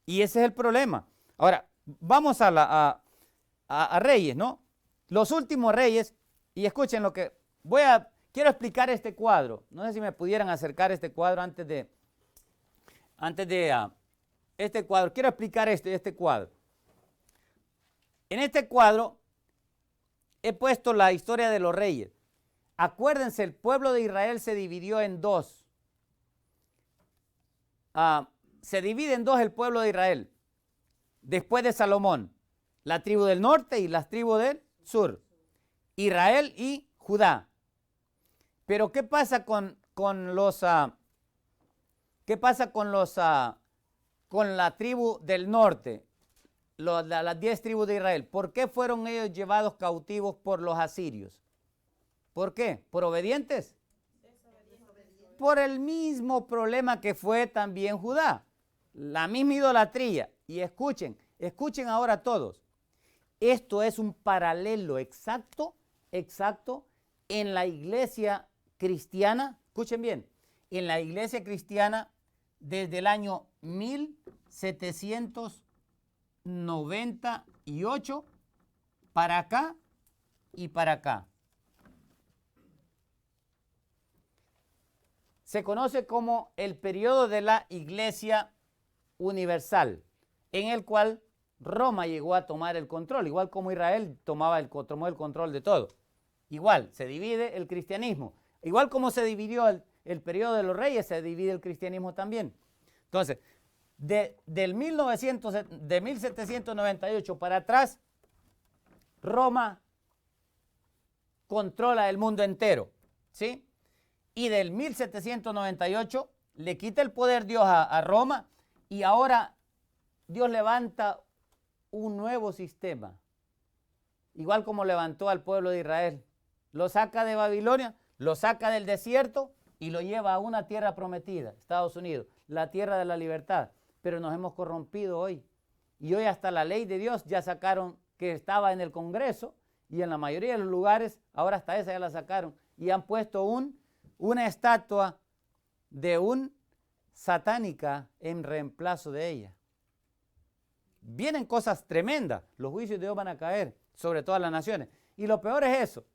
Speaker 1: Y ese es el problema. Ahora, vamos a Reyes, ¿no? Los últimos reyes, y escuchen lo que quiero explicar este cuadro. No sé si me pudieran acercar este cuadro antes de este cuadro. Quiero explicar este cuadro. En este cuadro he puesto la historia de los reyes. Acuérdense, el pueblo de Israel se dividió en dos. Se divide en dos el pueblo de Israel. Después de Salomón, la tribu del norte y las tribus del sur. Israel y Judá. Pero ¿qué pasa con la tribu del norte? Las 10 tribus de Israel. ¿Por qué fueron ellos llevados cautivos por los asirios? ¿Por qué? ¿Por obedientes? Por el mismo problema que fue también Judá. La misma idolatría. Y escuchen ahora todos. Esto es un paralelo exacto en la iglesia cristiana. Escuchen bien. En la iglesia cristiana desde el año 1798 para acá y para acá. Se conoce como el periodo de la Iglesia Universal, en el cual Roma llegó a tomar el control, igual como Israel tomó el control de todo. Igual, se divide el cristianismo. Igual como se dividió el periodo de los reyes, se divide el cristianismo también. Entonces, de 1798 para atrás, Roma controla el mundo entero, ¿sí? Y del 1798 le quita el poder Dios a Roma y ahora Dios levanta un nuevo sistema, igual como levantó al pueblo de Israel. Lo saca de Babilonia, lo saca del desierto y lo lleva a una tierra prometida, Estados Unidos, la tierra de la libertad. Pero nos hemos corrompido hoy. Y hoy hasta la ley de Dios ya sacaron, que estaba en el Congreso y en la mayoría de los lugares, ahora hasta esa ya la sacaron y han puesto una estatua de un satánica en reemplazo de ella. Vienen cosas tremendas. Los juicios de Dios van a caer sobre todas las naciones. Y lo peor es eso,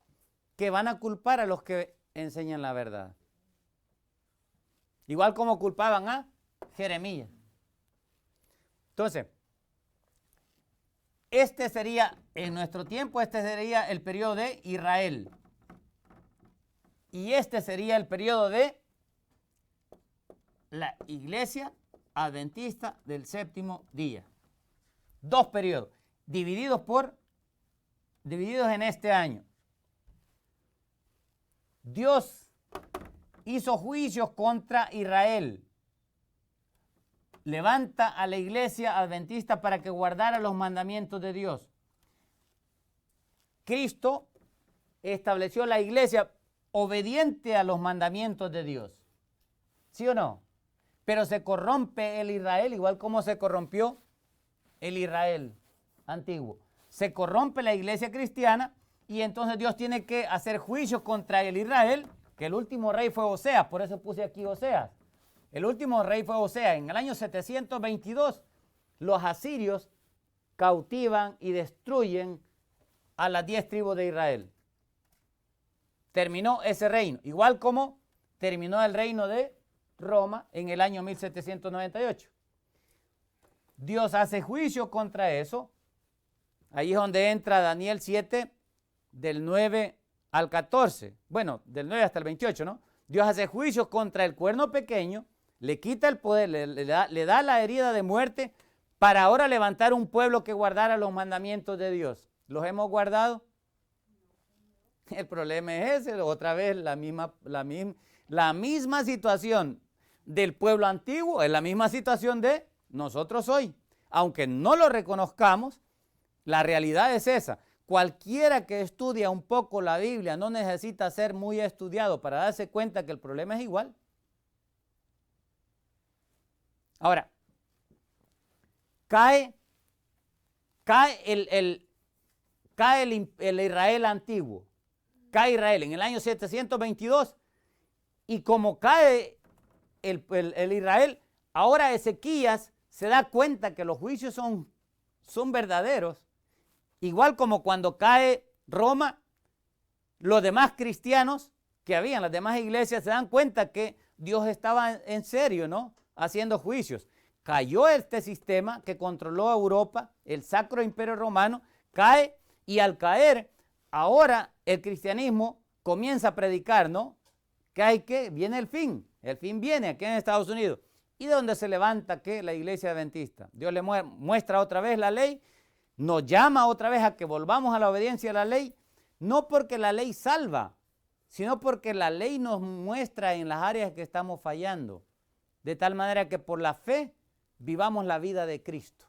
Speaker 1: que van a culpar a los que enseñan la verdad. Igual como culpaban a Jeremías. Entonces, en nuestro tiempo, este sería el periodo de Israel. Y este sería el periodo de la Iglesia Adventista del Séptimo Día. Dos periodos, divididos en este año. Dios hizo juicios contra Israel. Levanta a la Iglesia Adventista para que guardara los mandamientos de Dios. Cristo estableció la Iglesia obediente a los mandamientos de Dios. ¿Sí o no? Pero se corrompe el Israel, igual como se corrompió el Israel antiguo. Se corrompe la iglesia cristiana y entonces Dios tiene que hacer juicios contra el Israel, que el último rey fue Oseas, por eso puse aquí Oseas. El último rey fue Oseas. En el año 722, los asirios cautivan y destruyen a las 10 tribus de Israel. Terminó ese reino, igual como terminó el reino de Roma en el año 1798. Dios hace juicio contra eso. Ahí es donde entra Daniel 7, del 9 al 14. Bueno, del 9 hasta el 28, ¿no? Dios hace juicio contra el cuerno pequeño, le quita el poder, le da la herida de muerte para ahora levantar un pueblo que guardara los mandamientos de Dios. ¿Los hemos guardado? El problema es ese, otra vez la misma situación del pueblo antiguo, es la misma situación de nosotros hoy. Aunque no lo reconozcamos, la realidad es esa. Cualquiera que estudia un poco la Biblia no necesita ser muy estudiado para darse cuenta que el problema es igual. Ahora, cae el Israel antiguo. cae Israel en el año 722 y como cae el Israel, ahora Ezequías se da cuenta que los juicios son verdaderos, igual como cuando cae Roma, los demás cristianos que habían, las demás iglesias se dan cuenta que Dios estaba en serio, ¿no? Haciendo juicios. Cayó este sistema que controló a Europa, el Sacro Imperio Romano, cae y al caer, ahora el cristianismo comienza a predicar, ¿no? Viene el fin viene aquí en Estados Unidos. ¿Y de dónde se levanta qué? La iglesia adventista. Dios le muestra otra vez la ley, nos llama otra vez a que volvamos a la obediencia a la ley, no porque la ley salva, sino porque la ley nos muestra en las áreas que estamos fallando, de tal manera que por la fe vivamos la vida de Cristo.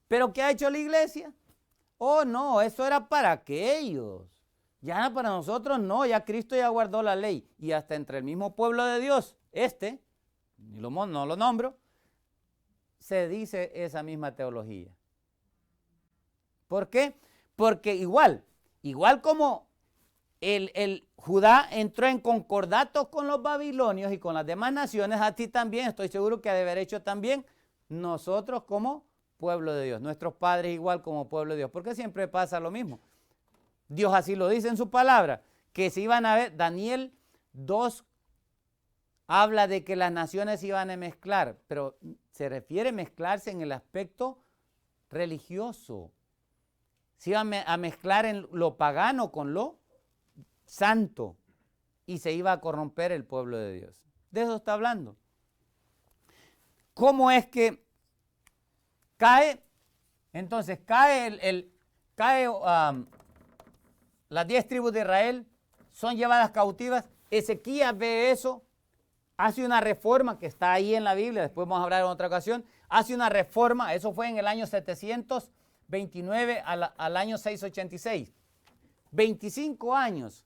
Speaker 1: ¿Pero qué ha hecho la iglesia? Oh, no, eso era para aquellos. Ya para nosotros no, ya Cristo ya guardó la ley. Y hasta entre el mismo pueblo de Dios, no lo nombro, se dice esa misma teología. ¿Por qué? Porque igual como el Judá entró en concordato con los babilonios y con las demás naciones, a ti también, estoy seguro que ha de haber hecho también nosotros como pueblo de Dios, nuestros padres igual como pueblo de Dios, porque siempre pasa lo mismo. Dios así lo dice en su palabra, que se iban a ver, Daniel 2 habla de que las naciones se iban a mezclar, pero se refiere a mezclarse en el aspecto religioso. Se iban a mezclar en lo pagano con lo santo y se iba a corromper el pueblo de Dios. De eso está hablando. ¿Cómo es que cae? Entonces cae las 10 tribus de Israel son llevadas cautivas. Ezequías ve eso, hace una reforma que está ahí en la Biblia, después vamos a hablar en otra ocasión, hace una reforma, eso fue en el año 729 al año 686. 25 años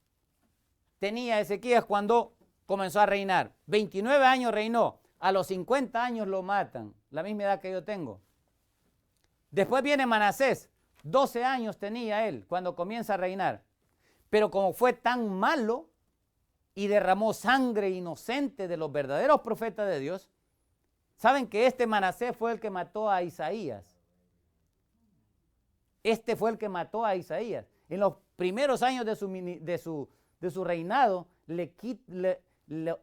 Speaker 1: tenía Ezequías cuando comenzó a reinar. 29 años reinó, a los 50 años lo matan, la misma edad que yo tengo. Después viene Manasés, 12 años tenía él cuando comienza a reinar. Pero como fue tan malo y derramó sangre inocente de los verdaderos profetas de Dios, saben que este Manasés fue el que mató a Isaías. Este fue el que mató a Isaías. En los primeros años de su reinado, le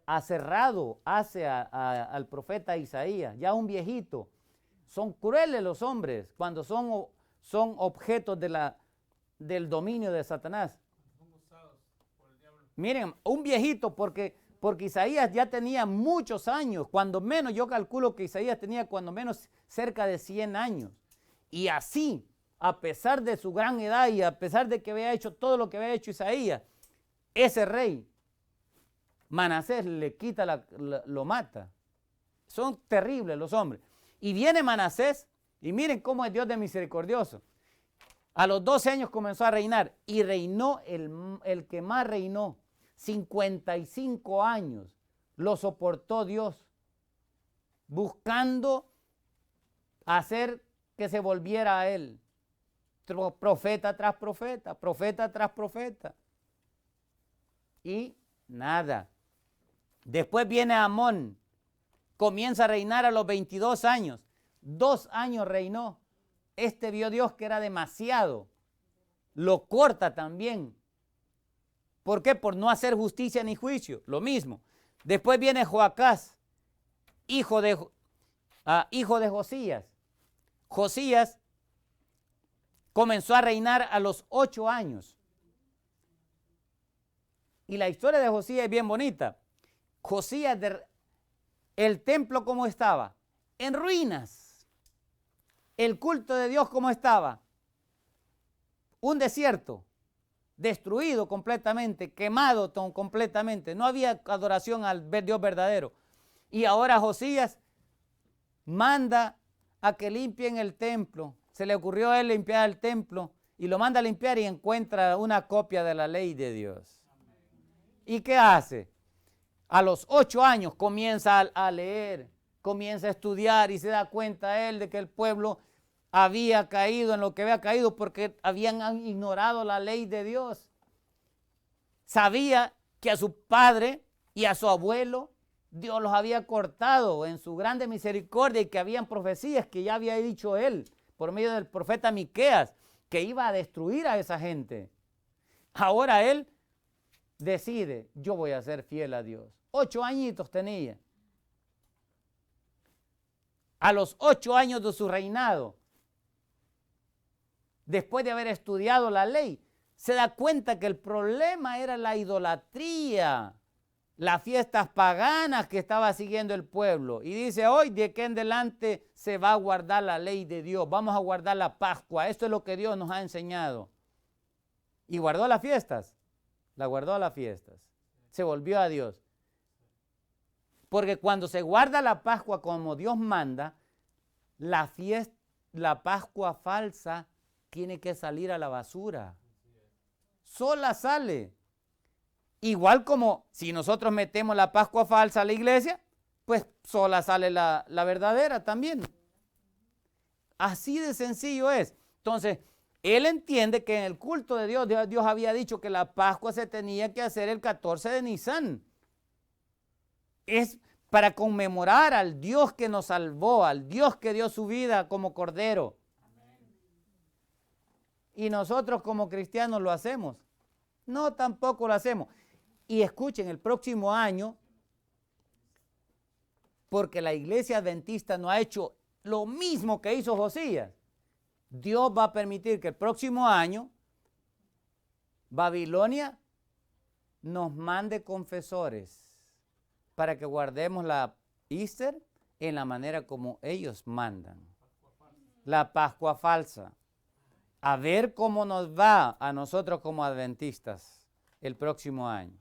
Speaker 1: ha cerrado al profeta Isaías, ya un viejito. Son crueles los hombres cuando son objetos del dominio de Satanás. Miren, un viejito porque Isaías ya tenía muchos años, cuando menos yo calculo que Isaías tenía cuando menos cerca de 100 años. Y así, a pesar de su gran edad y a pesar de que había hecho todo lo que había hecho Isaías, ese rey, Manasés, le quita, lo mata. Son terribles los hombres. Y viene Manasés, y miren cómo es Dios de misericordioso. A los 12 años comenzó a reinar y reinó el que más reinó. 55 años lo soportó Dios, buscando hacer que se volviera a él. Profeta tras profeta, profeta tras profeta. Y nada. Después viene Amón, comienza a reinar a los 22 años. 2 años reinó. Este vio Dios que era demasiado. Lo corta también. ¿Por qué? Por no hacer justicia ni juicio. Lo mismo. Después viene Joacás, hijo de Josías. Josías comenzó a reinar a los 8 años. Y la historia de Josías es bien bonita. Josías, el templo ¿cómo estaba? En ruinas. El culto de Dios ¿cómo estaba? Un desierto, destruido completamente, quemado completamente. No había adoración al Dios verdadero. Y ahora Josías manda a que limpien el templo. Se le ocurrió a él limpiar el templo y lo manda a limpiar y encuentra una copia de la ley de Dios. ¿Y qué hace? A los 8 años comienza a leer, comienza a estudiar y se da cuenta él de que el pueblo había caído en lo que había caído porque habían ignorado la ley de Dios. Sabía que a su padre y a su abuelo Dios los había cortado en su grande misericordia y que habían profecías que ya había dicho él por medio del profeta Miqueas que iba a destruir a esa gente. Ahora él decide, yo voy a ser fiel a Dios. 8 añitos tenía. A los 8 años de su reinado, después de haber estudiado la ley, se da cuenta que el problema era la idolatría, las fiestas paganas que estaba siguiendo el pueblo. Y dice, hoy de aquí en adelante se va a guardar la ley de Dios, vamos a guardar la Pascua, esto es lo que Dios nos ha enseñado. Y guardó las fiestas, la guardó las fiestas, se volvió a Dios. Porque cuando se guarda la Pascua como Dios manda, la Pascua falsa tiene que salir a la basura. Sola sale. Igual como si nosotros metemos la Pascua falsa a la iglesia, pues sola sale la verdadera también. Así de sencillo es. Entonces, él entiende que en el culto de Dios, Dios había dicho que la Pascua se tenía que hacer el 14 de Nisan. Es para conmemorar al Dios que nos salvó, al Dios que dio su vida como cordero. Y nosotros como cristianos lo hacemos. No, tampoco lo hacemos. Y escuchen, el próximo año, porque la iglesia adventista no ha hecho lo mismo que hizo Josías, Dios va a permitir que el próximo año Babilonia nos mande confesores para que guardemos la Easter en la manera como ellos mandan. La Pascua falsa. A ver cómo nos va a nosotros como adventistas el próximo año.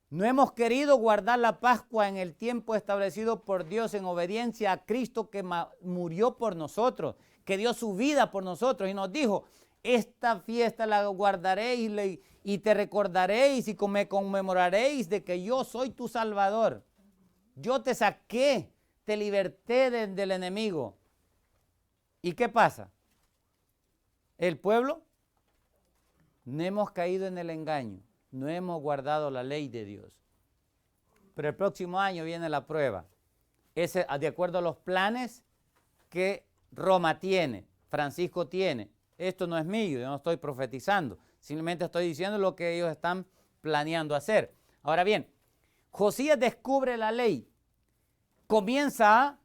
Speaker 1: No hemos querido guardar la Pascua en el tiempo establecido por Dios en obediencia a Cristo que murió por nosotros, que dio su vida por nosotros y nos dijo, esta fiesta la guardaréis y te recordaréis y me conmemoraréis de que yo soy tu Salvador. Yo te saqué, te liberté del enemigo. ¿Y qué pasa? El pueblo no hemos caído en el engaño, no hemos guardado la ley de Dios. Pero el próximo año viene la prueba. Es de acuerdo a los planes que Roma tiene, Francisco tiene. Esto no es mío, yo no estoy profetizando, simplemente estoy diciendo lo que ellos están planeando hacer. Ahora bien, Josías descubre la ley, comienza a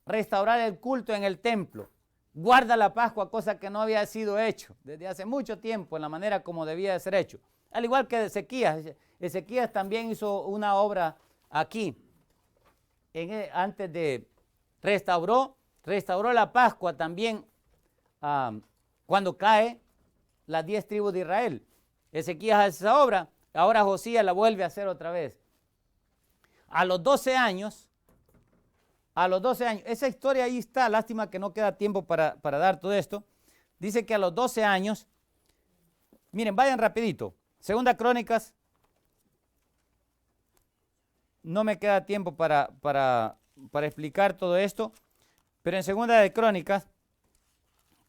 Speaker 1: restaurar el culto en el templo. Guarda la Pascua, cosa que no había sido hecho desde hace mucho tiempo en la manera como debía de ser hecho. Al igual que Ezequías. Ezequías también hizo una obra aquí. Antes de restauró la Pascua también cuando cae las 10 tribus de Israel. Ezequías hace esa obra, ahora Josías la vuelve a hacer otra vez. A los 12 años, esa historia ahí está, lástima que no queda tiempo para dar todo esto. Dice que a los 12 años, miren, vayan rapidito, Segunda Crónicas, no me queda tiempo para explicar todo esto, pero en Segunda de Crónicas,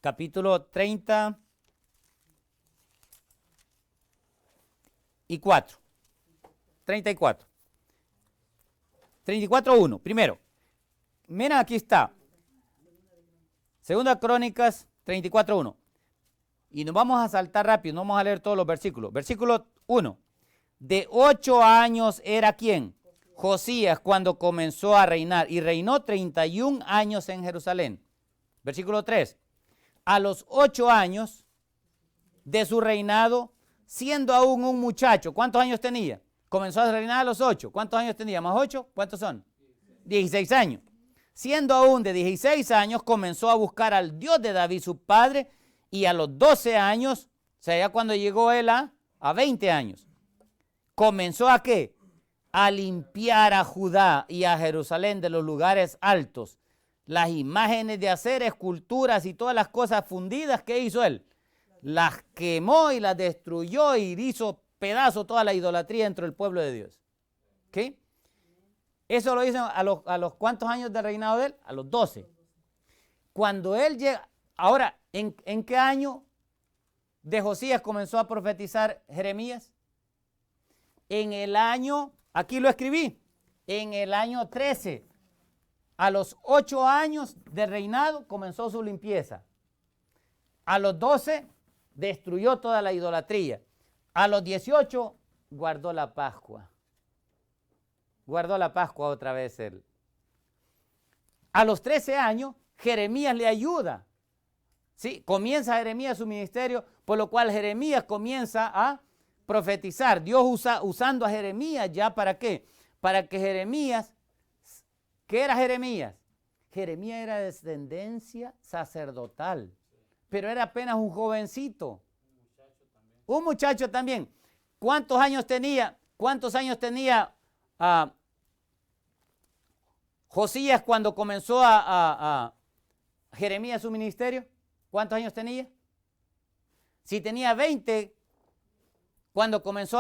Speaker 1: capítulo 34, 34:1, primero. Miren, aquí está. Segunda Crónicas 34:1. Y nos vamos a saltar rápido, no vamos a leer todos los versículos. Versículo 1. De 8 años era ¿quién? Josías cuando comenzó a reinar y reinó 31 años en Jerusalén. Versículo 3. A los 8 años de su reinado, siendo aún un muchacho, ¿cuántos años tenía? Comenzó a reinar a los 8. ¿Cuántos años tenía? ¿Más 8? ¿Cuántos son? 16 años. Siendo aún de 16 años, comenzó a buscar al Dios de David, su padre, y a los 12 años, o sea, ya cuando llegó él a 20 años, comenzó ¿a qué? A limpiar a Judá y a Jerusalén de los lugares altos, las imágenes de hacer, esculturas y todas las cosas fundidas que hizo él. Las quemó y las destruyó y hizo pedazo toda la idolatría dentro del pueblo de Dios. ¿Ok? Eso lo hizo a los ¿cuántos años de reinado de él? A los 12. Cuando él llega, ahora, ¿en qué año de Josías comenzó a profetizar Jeremías? En el año, aquí lo escribí, en el año 13. A los 8 años de reinado comenzó su limpieza. A los 12 destruyó toda la idolatría. A los 18 guardó la Pascua. Guardó la Pascua otra vez él. A los 13 años, Jeremías le ayuda. ¿Sí? Comienza Jeremías su ministerio, por lo cual Jeremías comienza a profetizar. Dios usando a Jeremías ya ¿para qué? Para que Jeremías, ¿qué era Jeremías? Jeremías era de descendencia sacerdotal, pero era apenas un jovencito. Un muchacho también. ¿Cuántos años tenía? Josías cuando comenzó a Jeremías su ministerio? ¿Cuántos años tenía? Si tenía 20, cuando comenzó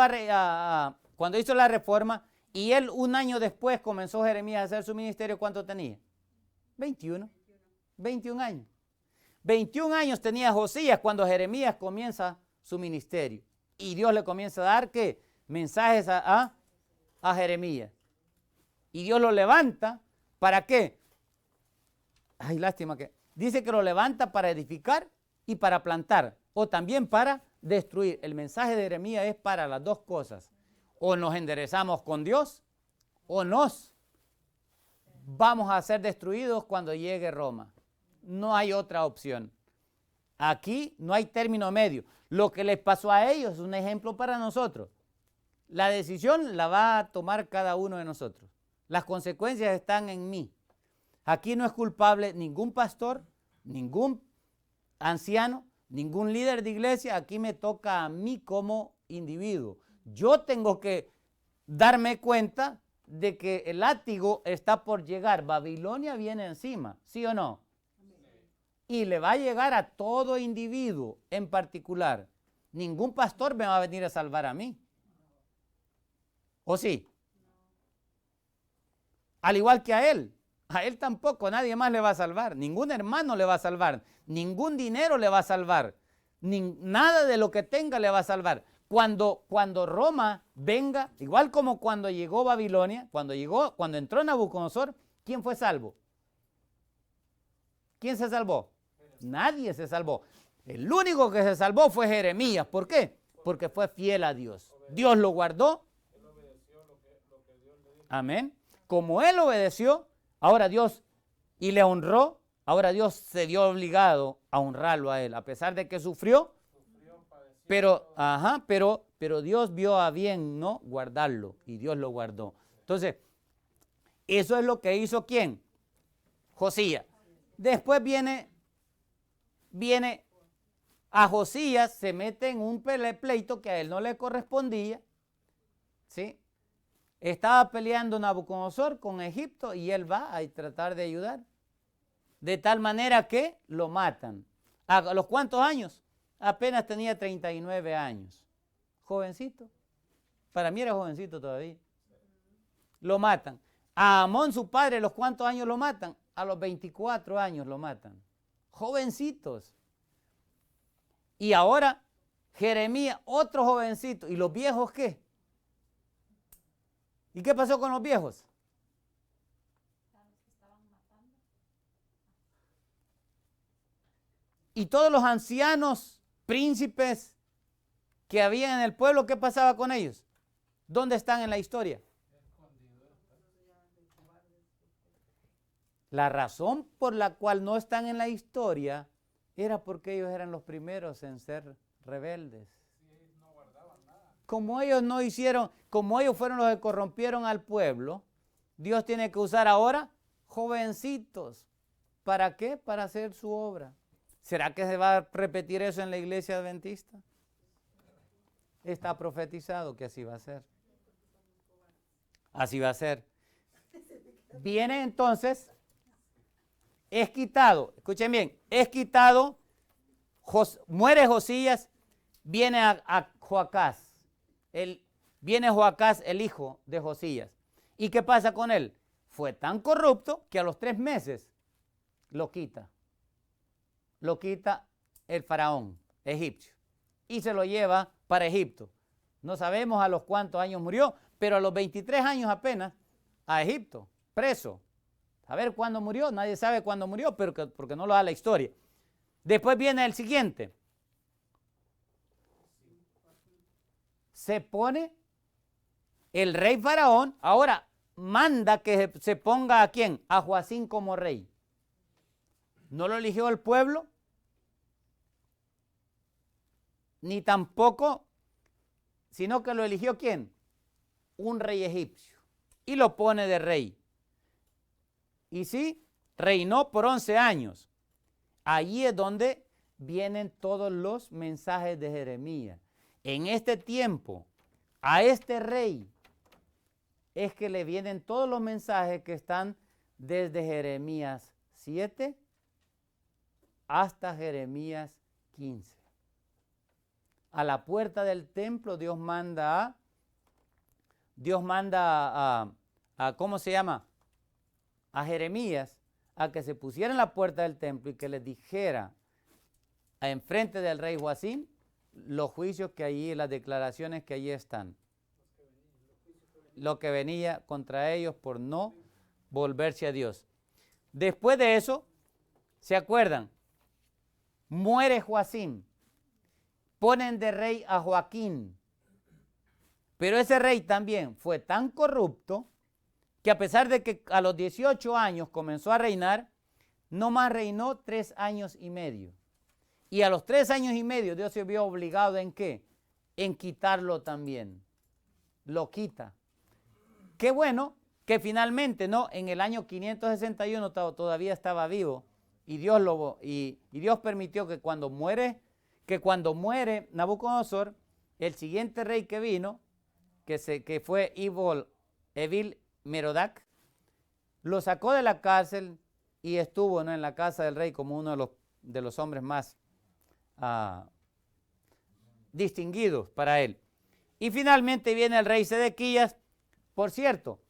Speaker 1: cuando hizo la reforma, y él un año después comenzó Jeremías a hacer su ministerio, ¿cuánto tenía? 21. 21 años. 21 años tenía Josías cuando Jeremías comienza su ministerio. Y Dios le comienza a dar, ¿qué? Mensajes a Jeremías. Y Dios lo levanta, ¿para qué? Ay, lástima que... Dice que lo levanta para edificar y para plantar, o también para destruir. El mensaje de Jeremías es para las dos cosas. O nos enderezamos con Dios, o nos vamos a ser destruidos cuando llegue Roma. No hay otra opción. Aquí no hay término medio. Lo que les pasó a ellos es un ejemplo para nosotros. La decisión la va a tomar cada uno de nosotros. Las consecuencias están en mí. Aquí no es culpable ningún pastor, ningún anciano, ningún líder de iglesia. Aquí me toca a mí como individuo. Yo tengo que darme cuenta de que el látigo está por llegar. Babilonia viene encima, ¿sí o no? Y le va a llegar a todo individuo en particular. Ningún pastor me va a venir a salvar a mí. ¿O sí? Al igual que a él tampoco, nadie más le va a salvar. Ningún hermano le va a salvar. Ningún dinero le va a salvar. Nada de lo que tenga le va a salvar. Cuando Roma venga, igual como cuando llegó Babilonia, cuando entró Nabucodonosor, ¿quién fue salvo? ¿Quién se salvó? Nadie se salvó. El único que se salvó fue Jeremías. ¿Por qué? Porque fue fiel a Dios. Dios lo guardó. Amén. Como él obedeció, ahora Dios, y le honró, ahora Dios se dio obligado a honrarlo a él, a pesar de que sufrió, pero Dios vio a bien, ¿no? Guardarlo, y Dios lo guardó. Entonces, eso es lo que hizo ¿quién? Josías. Después viene a Josías, se mete en un pleito que a él no le correspondía, ¿sí? Estaba peleando Nabucodonosor con Egipto y él va a tratar de ayudar. De tal manera que lo matan. ¿A los cuántos años? Apenas tenía 39 años. Jovencito. Para mí era jovencito todavía. Lo matan. A Amón, su padre, ¿los cuántos años lo matan? A los 24 años lo matan. Jovencitos. Y ahora Jeremías, otro jovencito. ¿Y los viejos qué? ¿Y qué pasó con los viejos? Y todos los ancianos, príncipes que había en el pueblo, ¿qué pasaba con ellos? ¿Dónde están en la historia? La razón por la cual no están en la historia era porque ellos eran los primeros en ser rebeldes. Como ellos no hicieron, como ellos fueron los que corrompieron al pueblo, Dios tiene que usar ahora jovencitos. ¿Para qué? Para hacer su obra. ¿Será que se va a repetir eso en la iglesia adventista? Está profetizado que así va a ser. Así va a ser. Viene entonces, es quitado, escuchen bien, es quitado, muere Josías, viene a Joacás. Viene Joacás, el hijo de Josías. ¿Y qué pasa con él? Fue tan corrupto que a los 3 meses lo quita. lo quita el faraón egipcio y se lo lleva para Egipto. No sabemos a los cuántos años murió, pero a los 23 años apenas a Egipto, preso. A ver cuándo murió, nadie sabe cuándo murió, pero porque no lo da la historia. Después viene el siguiente. Se pone el rey faraón, ahora manda que se ponga ¿a quién? A Joacim como rey. No lo eligió el pueblo, ni tampoco, sino que lo eligió ¿quién? Un rey egipcio. Y lo pone de rey. Y sí, reinó por 11 años. Allí es donde vienen todos los mensajes de Jeremías. En este tiempo, a este rey, es que le vienen todos los mensajes que están desde Jeremías 7 hasta Jeremías 15. A la puerta del templo Dios manda a ¿cómo se llama? A Jeremías a que se pusiera en la puerta del templo y que les dijera enfrente del rey Joacim los juicios que allí, las declaraciones que allí están. Lo que venía contra ellos por no volverse a Dios. Después de eso, ¿se acuerdan? Muere Joacim. Ponen de rey a Joaquín. Pero ese rey también fue tan corrupto que a pesar de que a los 18 años comenzó a reinar, no más reinó 3 años y medio. Y a los 3 años y medio Dios se vio obligado ¿en qué? En quitarlo también. Lo quita. Qué bueno que finalmente, ¿no? En el año 561 todavía estaba vivo y Dios permitió que cuando muere Nabucodonosor, el siguiente rey que vino, que fue Evil Merodach, lo sacó de la cárcel y estuvo, ¿no?, en la casa del rey como uno de los hombres más distinguidos para él. Y finalmente viene el rey Sedequías. Por cierto,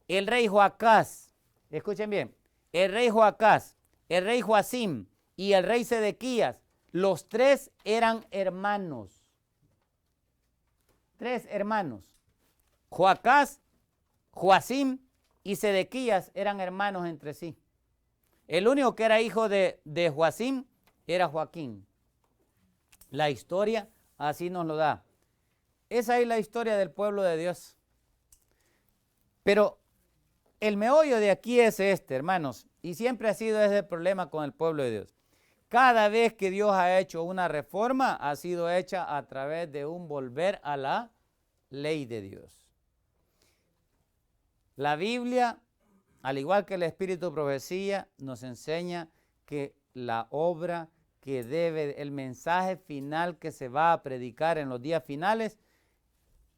Speaker 1: el rey Joacás, escuchen bien, el rey Joacás, el rey Joacim y el rey Sedequías, los tres eran hermanos. 3 hermanos. Joacás, Joacim y Sedequías eran hermanos entre sí. El único que era hijo de Joacim era Joaquín. La historia así nos lo da. Esa es la historia del pueblo de Dios. Pero el meollo de aquí es este, hermanos, y siempre ha sido ese el problema con el pueblo de Dios. Cada vez que Dios ha hecho una reforma, ha sido hecha a través de un volver a la ley de Dios. La Biblia, al igual que el Espíritu de Profecía, nos enseña que la obra que el mensaje final que se va a predicar en los días finales,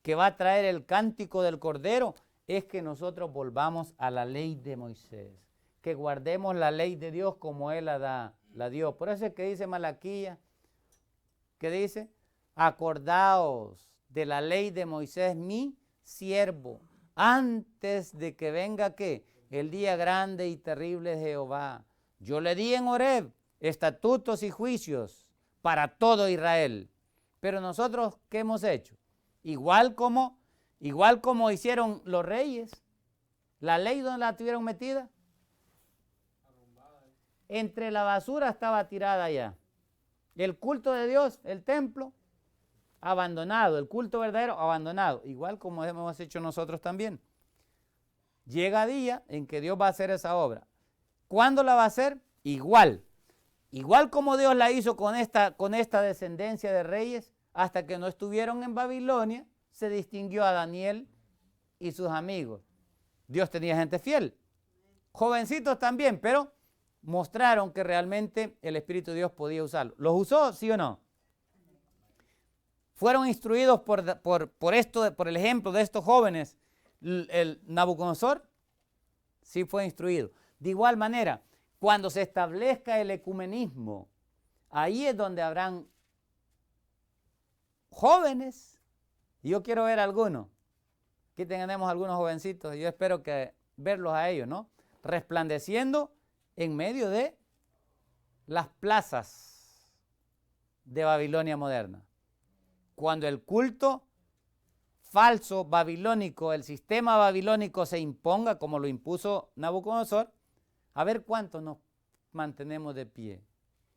Speaker 1: que va a traer el cántico del Cordero, es que nosotros volvamos a la ley de Moisés, que guardemos la ley de Dios como Él la dio. Por eso es que dice Malaquías, que dice, acordaos de la ley de Moisés, mi siervo, antes de que venga, ¿qué? El día grande y terrible de Jehová. Yo le di en Horeb estatutos y juicios para todo Israel. Pero nosotros, ¿qué hemos hecho? Igual como hicieron los reyes, la ley, ¿dónde la tuvieron metida? Entre la basura estaba tirada allá. El culto de Dios, el templo, abandonado. El culto verdadero, abandonado. Igual como hemos hecho nosotros también. Llega día en que Dios va a hacer esa obra. ¿Cuándo la va a hacer? Igual. Igual como Dios la hizo con esta descendencia de reyes, hasta que no estuvieron en Babilonia, se distinguió a Daniel y sus amigos. Dios tenía gente fiel. Jovencitos también, pero mostraron que realmente el Espíritu de Dios podía usarlo. ¿Los usó, sí o no? Fueron instruidos por el ejemplo de estos jóvenes. El Nabucodonosor sí fue instruido. De igual manera, cuando se establezca el ecumenismo, ahí es donde habrán jóvenes. Y yo quiero ver algunos. Aquí tenemos algunos jovencitos y yo espero que verlos a ellos, ¿no? Resplandeciendo en medio de las plazas de Babilonia moderna. Cuando el culto falso babilónico, el sistema babilónico se imponga como lo impuso Nabucodonosor, a ver cuánto nos mantenemos de pie.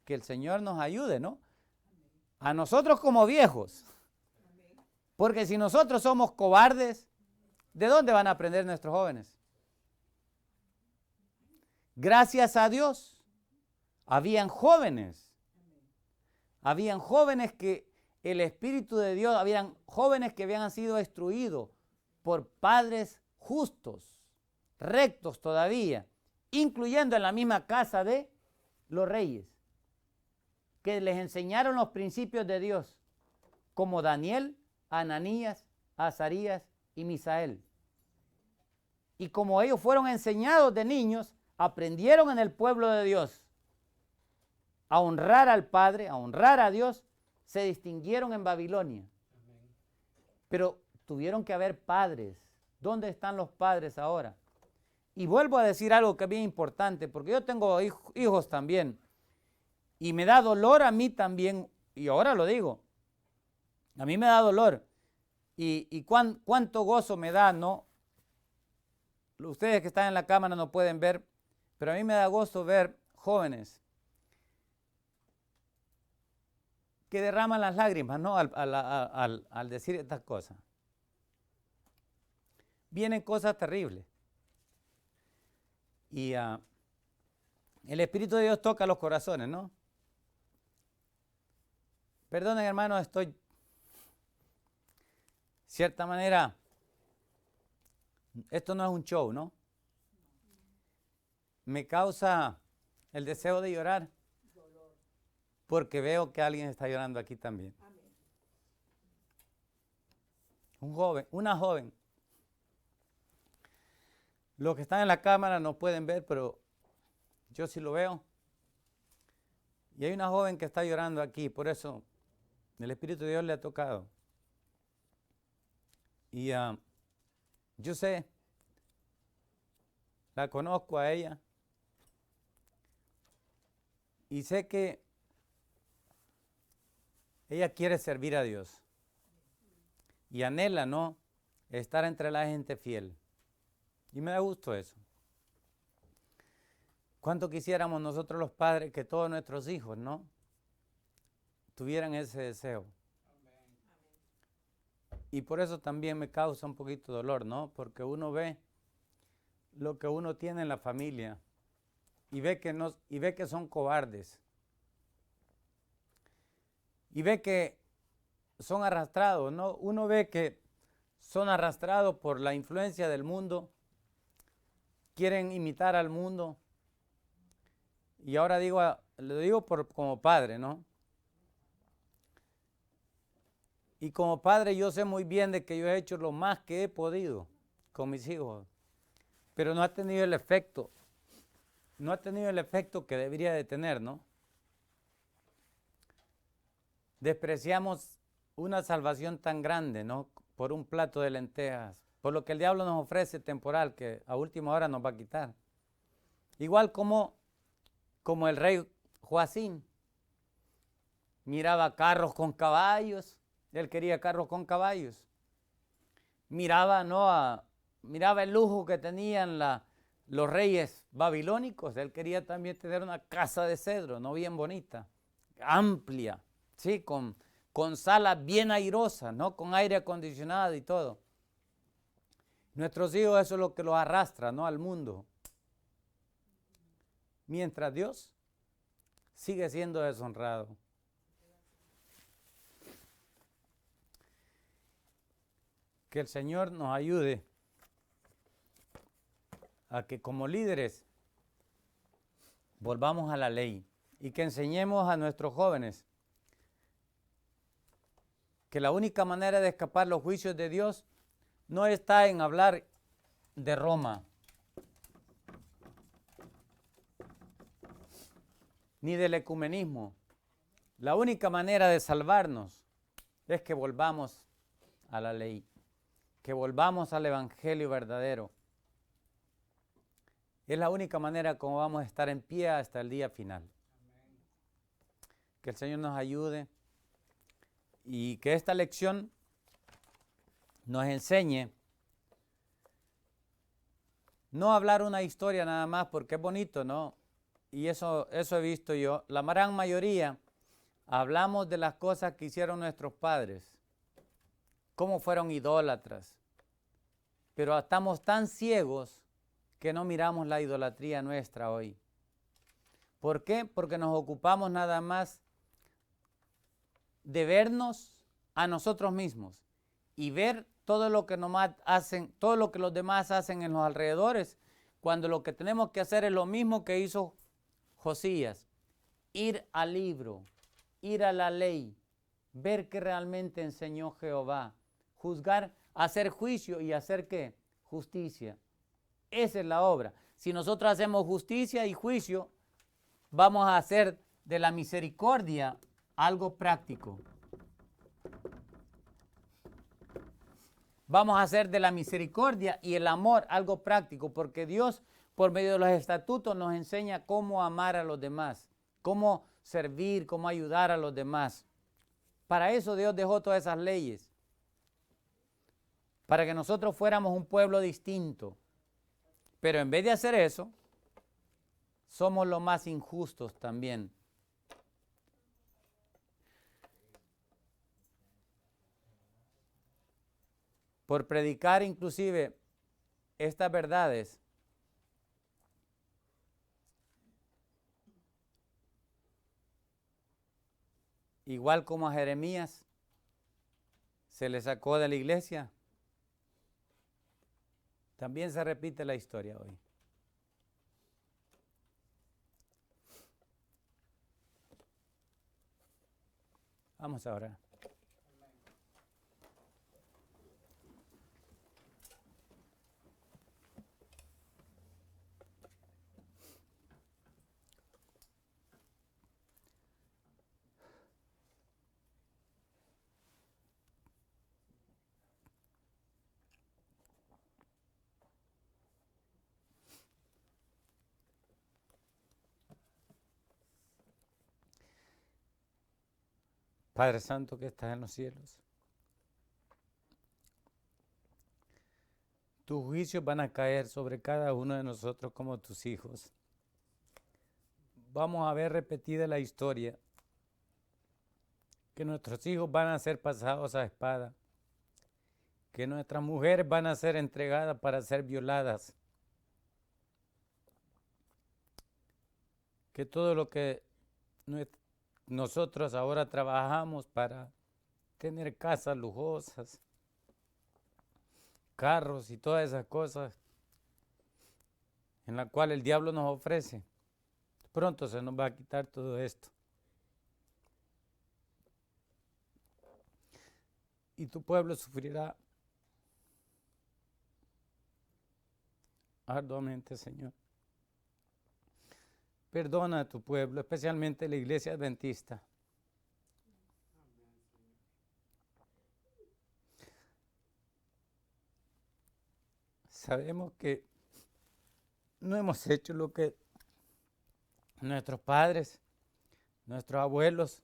Speaker 1: Que el Señor nos ayude, ¿no? A nosotros como viejos. Porque si nosotros somos cobardes, ¿de dónde van a aprender nuestros jóvenes? Gracias a Dios, habían jóvenes que el Espíritu de Dios, habían jóvenes que habían sido instruidos por padres justos, rectos todavía, incluyendo en la misma casa de los reyes, que les enseñaron los principios de Dios, como Daniel, Ananías, Azarías y Misael. Y como ellos fueron enseñados de niños, aprendieron en el pueblo de Dios a honrar al Padre, a honrar a Dios, se distinguieron en Babilonia. Pero tuvieron que haber padres. ¿Dónde están los padres ahora? Y vuelvo a decir algo que es bien importante, porque yo tengo hijos también. Y me da dolor a mí también, y ahora lo digo, a mí me da dolor. Y cuánto gozo me da, ¿no? Ustedes que están en la cámara no pueden ver, pero a mí me da gozo ver jóvenes que derraman las lágrimas, ¿no? Al decir estas cosas. Vienen cosas terribles. Y el Espíritu de Dios toca los corazones, ¿no? Perdonen, hermanos, estoy, cierta manera, esto no es un show, ¿no? Me causa el deseo de llorar porque veo que alguien está llorando aquí también. Un joven, una joven. Los que están en la cámara no pueden ver, pero yo sí lo veo. Y hay una joven que está llorando aquí, por eso el Espíritu de Dios le ha tocado. Y yo sé, la conozco a ella y sé que ella quiere servir a Dios y anhela, ¿no?, estar entre la gente fiel. Y me da gusto eso. ¿Cuánto quisiéramos nosotros los padres que todos nuestros hijos, ¿no?, tuvieran ese deseo? Y por eso también me causa un poquito de dolor, ¿no? Porque uno ve lo que uno tiene en la familia y ve que son cobardes. Y ve que son arrastrados, ¿no? Uno ve que son arrastrados por la influencia del mundo, quieren imitar al mundo. Y ahora lo digo como padre, ¿no? Y como padre yo sé muy bien de que yo he hecho lo más que he podido con mis hijos, pero no ha tenido el efecto, que debería de tener, ¿no? Despreciamos una salvación tan grande, ¿no?, por un plato de lentejas, por lo que el diablo nos ofrece temporal, que a última hora nos va a quitar. Igual como el rey Joacín miraba carros con caballos. Él quería carros con caballos. Miraba el lujo que tenían los reyes babilónicos. Él quería también tener una casa de cedro, no bien bonita, amplia, sí, con salas bien airosas, ¿no?, con aire acondicionado y todo. Nuestros hijos, eso es lo que los arrastra, ¿no?, al mundo. Mientras Dios sigue siendo deshonrado. Que el Señor nos ayude a que como líderes volvamos a la ley y que enseñemos a nuestros jóvenes que la única manera de escapar los juicios de Dios no está en hablar de Roma, ni del ecumenismo. La única manera de salvarnos es que volvamos a la ley, que volvamos al evangelio verdadero. Es la única manera como vamos a estar en pie hasta el día final. que el Señor nos ayude y que esta lección nos enseñe no hablar una historia nada más porque es bonito, ¿no? Y eso he visto yo. La gran mayoría hablamos de las cosas que hicieron nuestros padres, cómo fueron idólatras, pero estamos tan ciegos que no miramos la idolatría nuestra hoy. ¿Por qué? Porque nos ocupamos nada más de vernos a nosotros mismos y ver todo lo que todo lo que los demás hacen en los alrededores, cuando lo que tenemos que hacer es lo mismo que hizo Josías: ir al libro, ir a la ley, ver qué realmente enseñó Jehová, juzgar, hacer juicio y hacer ¿qué? Justicia. Esa es la obra. Si nosotros hacemos justicia y juicio, vamos a hacer de la misericordia algo práctico. Vamos a hacer de la misericordia y el amor algo práctico, porque Dios, por medio de los estatutos, nos enseña cómo amar a los demás, cómo servir, cómo ayudar a los demás. Para eso Dios dejó todas esas leyes, para que nosotros fuéramos un pueblo distinto. Pero en vez de hacer eso, somos los más injustos también. Por predicar inclusive estas verdades, igual como a Jeremías se le sacó de la iglesia, también se repite la historia hoy. Vamos a orar. Padre Santo que estás en los cielos, tus juicios van a caer sobre cada uno de nosotros como tus hijos. Vamos a ver repetida la historia, que nuestros hijos van a ser pasados a espada, que nuestras mujeres van a ser entregadas para ser violadas, que todo lo que nosotros ahora trabajamos para tener casas lujosas, carros y todas esas cosas en las cuales el diablo nos ofrece, pronto se nos va a quitar todo esto. Y tu pueblo sufrirá arduamente, Señor. Perdona a tu pueblo, especialmente la iglesia adventista. Sabemos que no hemos hecho lo que nuestros padres, nuestros abuelos,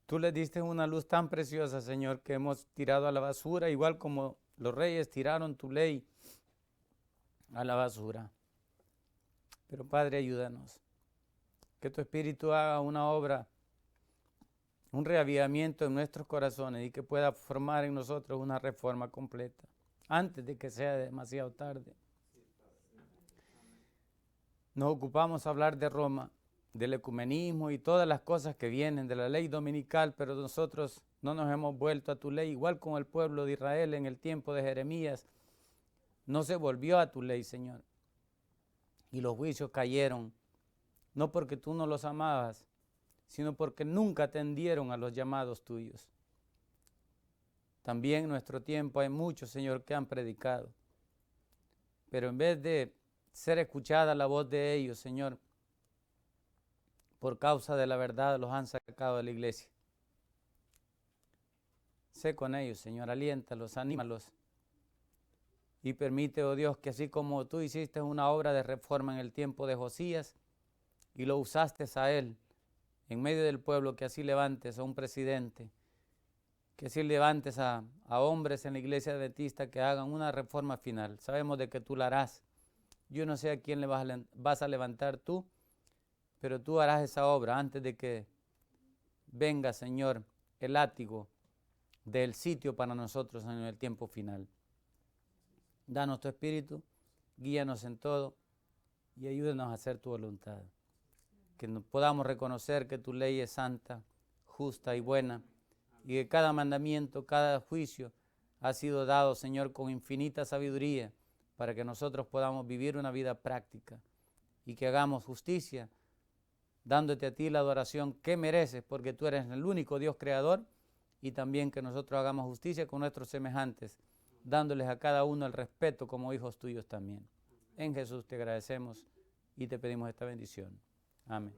Speaker 1: tú les diste una luz tan preciosa, Señor, que hemos tirado a la basura, igual como los reyes tiraron tu ley a la basura. Pero Padre, ayúdanos, que tu Espíritu haga una obra, un reavivamiento en nuestros corazones y que pueda formar en nosotros una reforma completa, antes de que sea demasiado tarde. Nos ocupamos a hablar de Roma, del ecumenismo y todas las cosas que vienen de la ley dominical, pero nosotros no nos hemos vuelto a tu ley, igual como el pueblo de Israel en el tiempo de Jeremías no se volvió a tu ley, Señor. Y los juicios cayeron, no porque tú no los amabas, sino porque nunca atendieron a los llamados tuyos. También en nuestro tiempo hay muchos, Señor, que han predicado, pero en vez de ser escuchada la voz de ellos, Señor, por causa de la verdad los han sacado de la iglesia. Sé con ellos, Señor, aliéntalos, anímalos y permite, oh Dios, que así como tú hiciste una obra de reforma en el tiempo de Josías y lo usaste a él en medio del pueblo, que así levantes a un presidente, que así levantes a hombres en la iglesia adventista que hagan una reforma final. Sabemos de que tú la harás. Yo no sé a quién le vas a levantar tú, pero tú harás esa obra antes de que venga, Señor, el látigo del sitio para nosotros en el tiempo final. Danos tu espíritu, guíanos en todo y ayúdanos a hacer tu voluntad. Que podamos reconocer que tu ley es santa, justa y buena, y que cada mandamiento, cada juicio ha sido dado, Señor, con infinita sabiduría, para que nosotros podamos vivir una vida práctica y que hagamos justicia, dándote a ti la adoración que mereces, porque tú eres el único Dios creador, y también que nosotros hagamos justicia con nuestros semejantes, dándoles a cada uno el respeto como hijos tuyos también. En Jesús te agradecemos y te pedimos esta bendición. Amén.